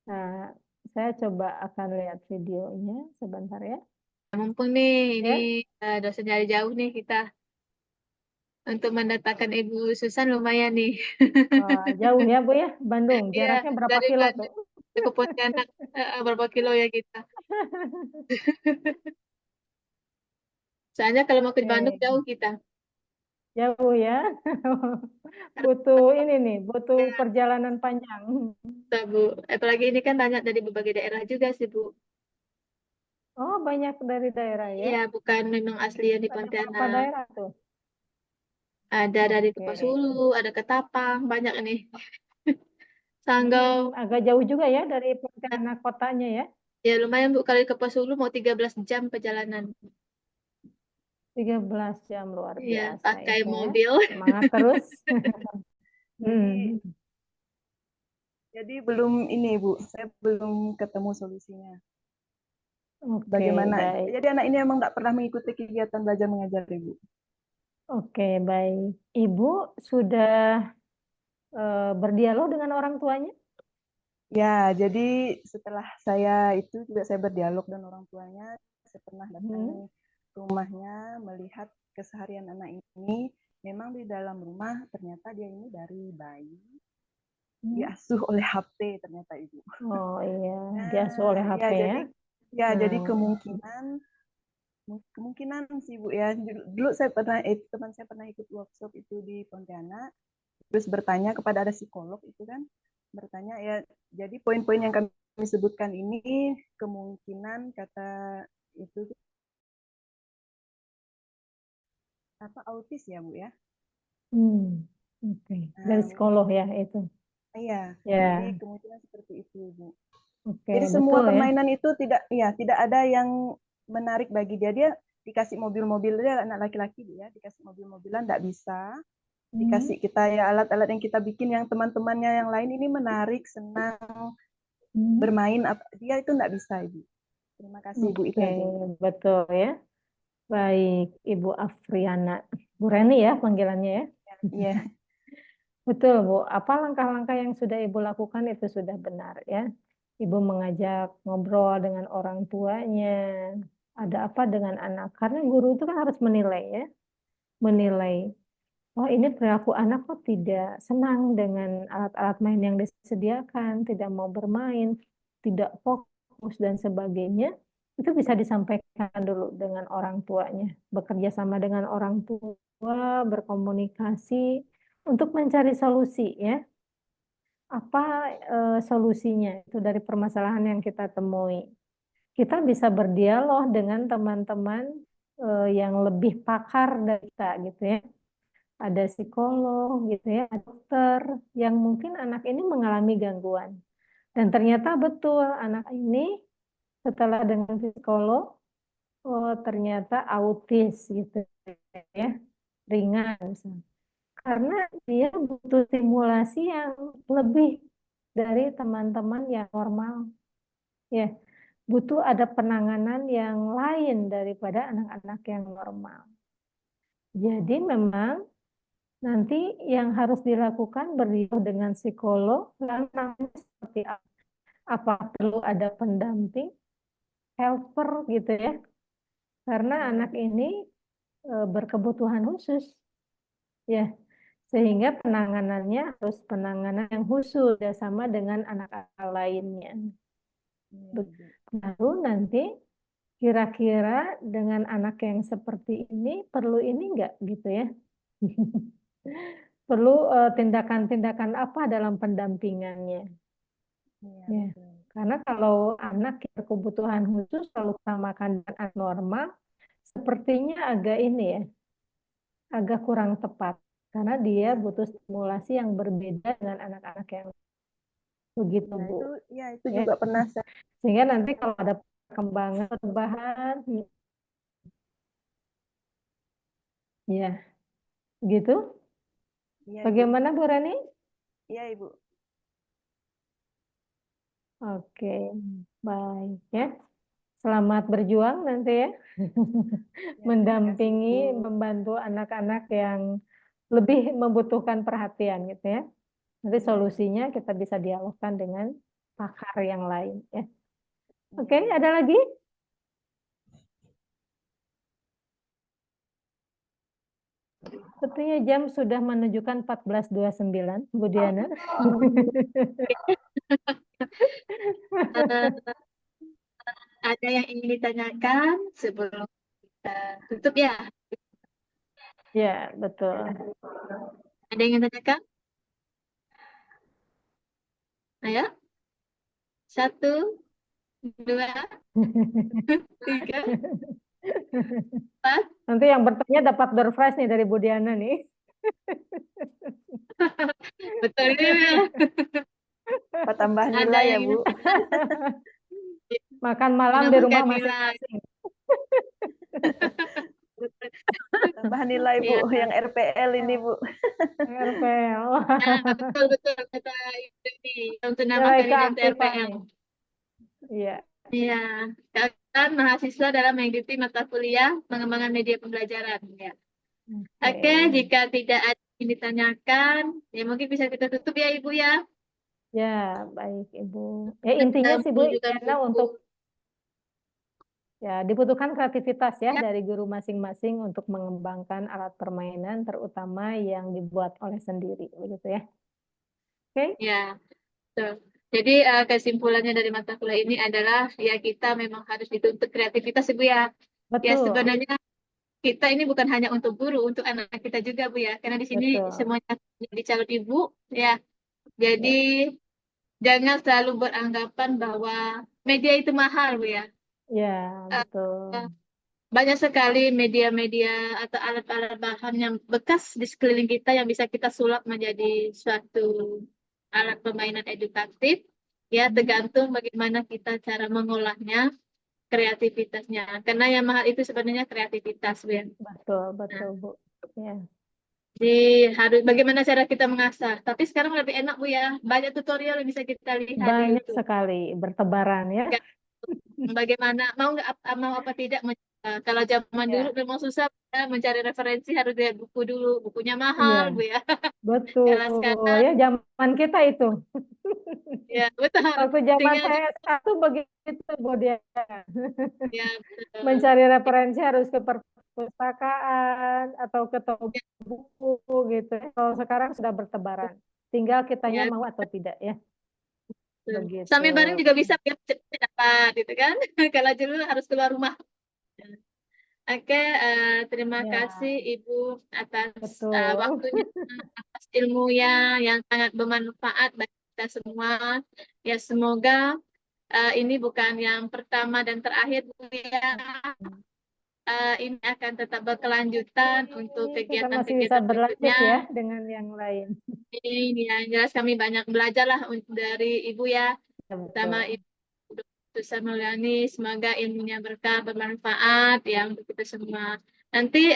Nah, saya coba akan lihat videonya sebentar ya. Mumpung nih, ini Ya. dosen dari jauh nih kita. Untuk mendatangkan Ibu Susan lumayan nih. Wah, jauh ya Bu ya, Bandung. Iya, Jaraknya berapa dari kilo tuh? Bandung ke Pontianak, berapa kilo ya kita. Soalnya kalau mau ke Bandung Oke, jauh kita. jauh ya. Butuh ini nih, butuh perjalanan panjang. Tuh, Bu. Apalagi ini kan banyak dari berbagai daerah juga sih, Bu. Oh, banyak dari daerah ya. Iya, bukan memang asli yang di Dari berapa Pontianak. daerah tuh? Ada dari Oke. Kepasulu, ada Ketapang, banyak nih. Sanggau. Agak jauh juga ya dari Pontianak kotanya ya. Ya lumayan Bu, kalau di Kepasulu mau 13 jam perjalanan. 13 jam luar Iya, biasa pakai itu ya. mobil. Semangat terus. Jadi, jadi belum ini Bu, saya belum ketemu solusinya. Oke, Bagaimana? baik. Jadi anak ini emang nggak pernah mengikuti kegiatan belajar mengajar Ibu. Oke, baik. Ibu sudah berdialog dengan orang tuanya? Ya, jadi setelah saya itu juga saya berdialog dengan orang tuanya, saya pernah datangi rumahnya, melihat keseharian anak ini. Memang di dalam rumah ternyata dia ini dari bayi diasuh oleh HP ternyata Ibu. Oh iya, diasuh oleh HP ya. Jadi kemungkinan sih Bu ya. Dulu saya pernah teman saya pernah ikut workshop itu di Pontianak, terus bertanya kepada ada psikolog itu kan, bertanya ya, jadi poin-poin yang kami sebutkan ini kemungkinan kata itu apa autis ya Bu ya. Oke. Dari psikolog ya itu. Iya, Ya. jadi kemungkinan seperti itu Bu. Oke, Jadi semua betul ya. permainan itu tidak ada yang menarik bagi dia. Dia dikasih mobil-mobil, dia anak laki-laki dia dikasih mobil-mobilan tidak bisa. Dikasih kita ya alat-alat yang kita bikin yang teman-temannya yang lain ini menarik, senang, bermain, dia itu tidak bisa Ibu. Terima kasih Ibu, itu aja. Betul ya. Baik, Ibu Afriana. Bu Reni ya panggilannya ya. Iya. Betul Bu, apa langkah-langkah yang sudah Ibu lakukan itu sudah benar ya. Ibu mengajak ngobrol dengan orang tuanya, ada apa dengan anak. Karena guru itu kan harus menilai ya. Menilai, oh ini perilaku anak kok tidak senang dengan alat-alat main yang disediakan, tidak mau bermain, tidak fokus dan sebagainya. Itu bisa disampaikan dulu dengan orang tuanya. Bekerja sama dengan orang tua, berkomunikasi, untuk mencari solusi ya. Apa solusinya itu dari permasalahan yang kita temui. Kita bisa berdialog dengan teman-teman yang lebih pakar dari kita gitu ya. Ada psikolog gitu ya, dokter yang mungkin anak ini mengalami gangguan. Dan ternyata betul anak ini setelah dengan psikolog, oh ternyata autis gitu ya, ringan misalnya. Karena dia butuh stimulasi yang lebih dari teman-teman yang normal. Ya, butuh ada penanganan yang lain daripada anak-anak yang normal. Jadi memang nanti yang harus dilakukan berdialog dengan psikolog, lalu seperti apa? Apa perlu ada pendamping, helper gitu ya? Karena anak ini berkebutuhan khusus, ya. Sehingga penanganannya harus penanganan yang khusus sama dengan anak-anak lainnya. Baru nanti kira-kira dengan anak yang seperti ini perlu ini enggak gitu ya. Perlu tindakan-tindakan apa dalam pendampingannya. Ya. Karena kalau anak yang berkebutuhan khusus kalau samakan dengan anak normal, sepertinya agak ini ya, agak kurang tepat. Karena dia butuh stimulasi yang berbeda dengan anak-anak yang begitu, Nah, Bu. itu juga pernah saya. Sehingga nanti kalau ada perkembangan perubahan, ya, gitu. Iya, Ibu. Bagaimana Bu Rani? Iya, Ibu. Oke, baik ya. Selamat berjuang nanti ya. Mendampingi, membantu anak-anak yang lebih membutuhkan perhatian gitu ya. Nanti solusinya kita bisa dialogkan dengan pakar yang lain ya. Oke, ada lagi? Sepertinya jam sudah menunjukkan 14.29, Bu Diana. Ada yang ingin ditanyakan sebelum kita tutup ya? Ya, betul. Ada yang ingin ditanyakan? Ayo. 1, 2, 3, 4. Nanti yang bertanya dapat door prize nih dari Bu Diana nih. Betul ini. Tambah nilai ya, Bu. Makan malam di rumah masing-masing. Tambah nilai, Bu, yang RPL ini, Bu. RPL. Betul kata ini untuk nama Nilai kandidat keaktifan RPL. nih. Iya. Iya, kan mahasiswa dalam mengikuti mata kuliah pengembangan media pembelajaran ya. Oke, jika tidak ada yang ditanyakan, ya mungkin bisa kita tutup ya Ibu ya. Ya, baik Ibu. Ya intinya sih Bu, karena untuk ya dibutuhkan kreativitas ya dari guru masing-masing untuk mengembangkan alat permainan, terutama yang dibuat oleh sendiri, begitu ya. Oke? Ya, betul. Jadi kesimpulannya dari mata kuliah ini adalah ya kita memang harus dituntut kreativitas Ibu ya. Betul. Ya sebenarnya kita ini bukan hanya untuk guru, untuk anak kita juga Bu ya. Karena di sini semuanya jadi calon ibu ya. Jadi jangan selalu beranggapan bahwa media itu mahal Bu ya. Ya, betul. Banyak sekali media-media atau alat-alat bahan yang bekas di sekeliling kita yang bisa kita sulap menjadi suatu alat permainan edukatif. Ya, tergantung bagaimana kita cara mengolahnya, kreativitasnya. Karena yang mahal itu sebenarnya kreativitas, Bu. Betul, betul, Bu. Ya. Jadi harus bagaimana cara kita mengasah. Tapi sekarang lebih enak, Bu ya. Banyak tutorial yang bisa kita lihat di Banyak YouTube. sekali, bertebaran ya. Bagaimana mau apa tidak kalau zaman dulu memang susah ya, mencari referensi harus lihat buku dulu, bukunya mahal Bu ya. Betul. Kalau sekarang Ya zaman kita itu. Ya betul. Waktu zaman saya satu begitu Bu dia. Ya, betul. Mencari referensi harus ke perpustakaan atau ke toko buku gitu. Kalau sekarang sudah bertebaran. Tinggal kitanya mau atau tidak ya. Begitu. Sambil bareng juga bisa cepat dapat gitu kan. Kalau dulu harus keluar rumah. Oke, terima kasih Ibu atas waktunya, atas ilmunya yang sangat bermanfaat bagi kita semua. Ya semoga ini bukan yang pertama dan terakhir Bu ya. Ini akan tetap berkelanjutan untuk kegiatan-kegiatan berlanjut berikutnya ya dengan yang lain. Ini yang jelas kami banyak belajar lah dari Ibu ya, sama Ibu Dr. Mulyani. Semoga ilmunya berkah, bermanfaat ya untuk kita semua. Nanti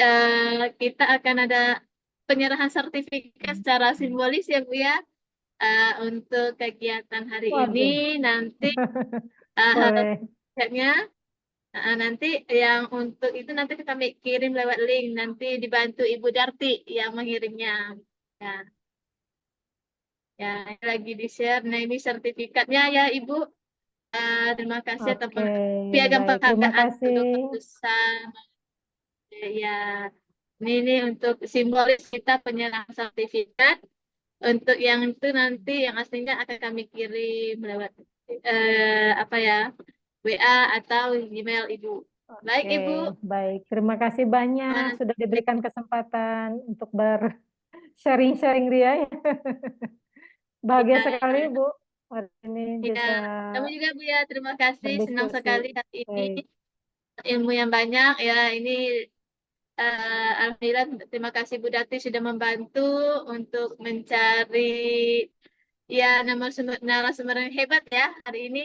kita akan ada penyerahan sertifikat secara simbolis ya Bu ya, untuk kegiatan hari ini. Nanti nanti yang untuk itu nanti kita kirim lewat link, nanti dibantu Ibu Darti yang mengirimnya. Ya, lagi di-share. Nah, ini sertifikatnya ya, Ibu. Terima kasih atas piagam penghargaan untuk lulusan. Ya, Ini untuk simbolis kita penyerahan sertifikat. Untuk yang itu nanti yang aslinya akan kami kirim lewat apa ya, WA atau email Ibu. Baik Oke, Ibu. baik. Terima kasih banyak sudah diberikan kesempatan untuk sharing-sharing Ria. Bahagia Ya. sekali Bu hari ini bisa Ya, kamu juga Bu ya, terima kasih. Senang berdiskusi. sekali hari ini. Baik. Ilmu yang banyak ya. Ini alhamdulillah terima kasih Bu Dati sudah membantu untuk mencari ya narasumber yang hebat ya hari ini.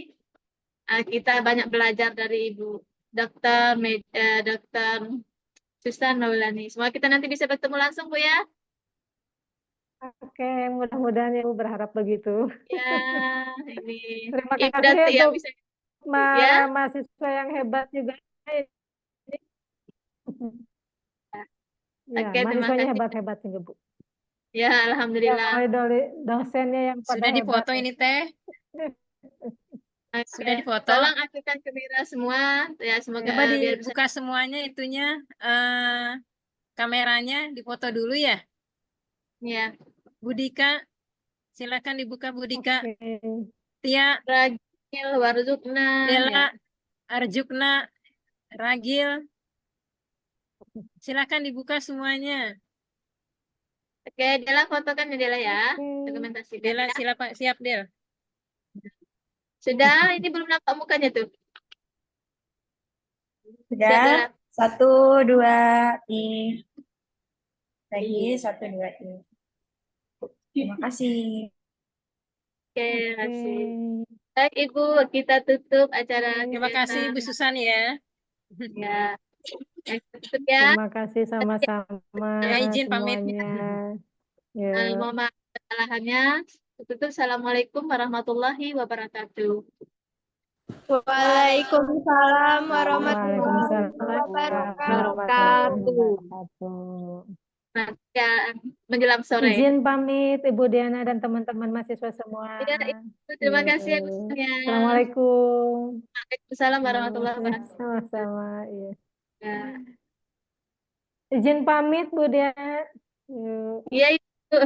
Kita banyak belajar dari Ibu Dokter Susan Maulani. Semoga kita nanti bisa bertemu langsung Bu ya. Oke, mudah-mudahan ya Bu berharap begitu. Ya, ini Terima Ibu kasih Dati yang untuk bisa para ya. mahasiswa yang hebat juga. Ya, Oke, terima mahasiswanya kasih. hebat-hebat juga Bu. Ya, alhamdulillah. Dosennya yang pada Sudah hebat. difoto ini Teh. Oke. Sudah difoto. Tolong aktifkan kamera semua ya, semoga Coba biar bisa. dibuka semuanya itunya kameranya difoto dulu ya. Ya. Budika, silakan dibuka Budika. Oke. Tia, Ragil, Warzukna, Dela, ya. Arjukna, Ragil. Silakan dibuka semuanya. Oke, Dela fotokan ya Dela ya. Oke. Dokumentasikan Dela, ya. siap Del. Sudah, ini belum nampak mukanya tuh. Sudah, Dela. 1, 2, nih. Lagi 1, 2, nih. Terima kasih. Oke, terima kasih. Baik Ibu, kita tutup acara Terima kasih Bu Susan ya. Ya. Tutup ya. Terima kasih sama-sama Ya, izin pamit. semuanya. Ya. Mohon maaf kesalahannya. Tutup. Assalamualaikum warahmatullahi wabarakatuh. Waalaikumsalam warahmatullahi wabarakatuh. Ya, menjelang sore. Izin pamit Ibu Diana dan teman-teman mahasiswa semua. Ya, terima kasih ya. Assalamualaikum. Waalaikumsalam warahmatullahi wabarakatuh. Sama-sama. Ya. Ya. Izin pamit Bu Diana. Yuk. Iya Ibu.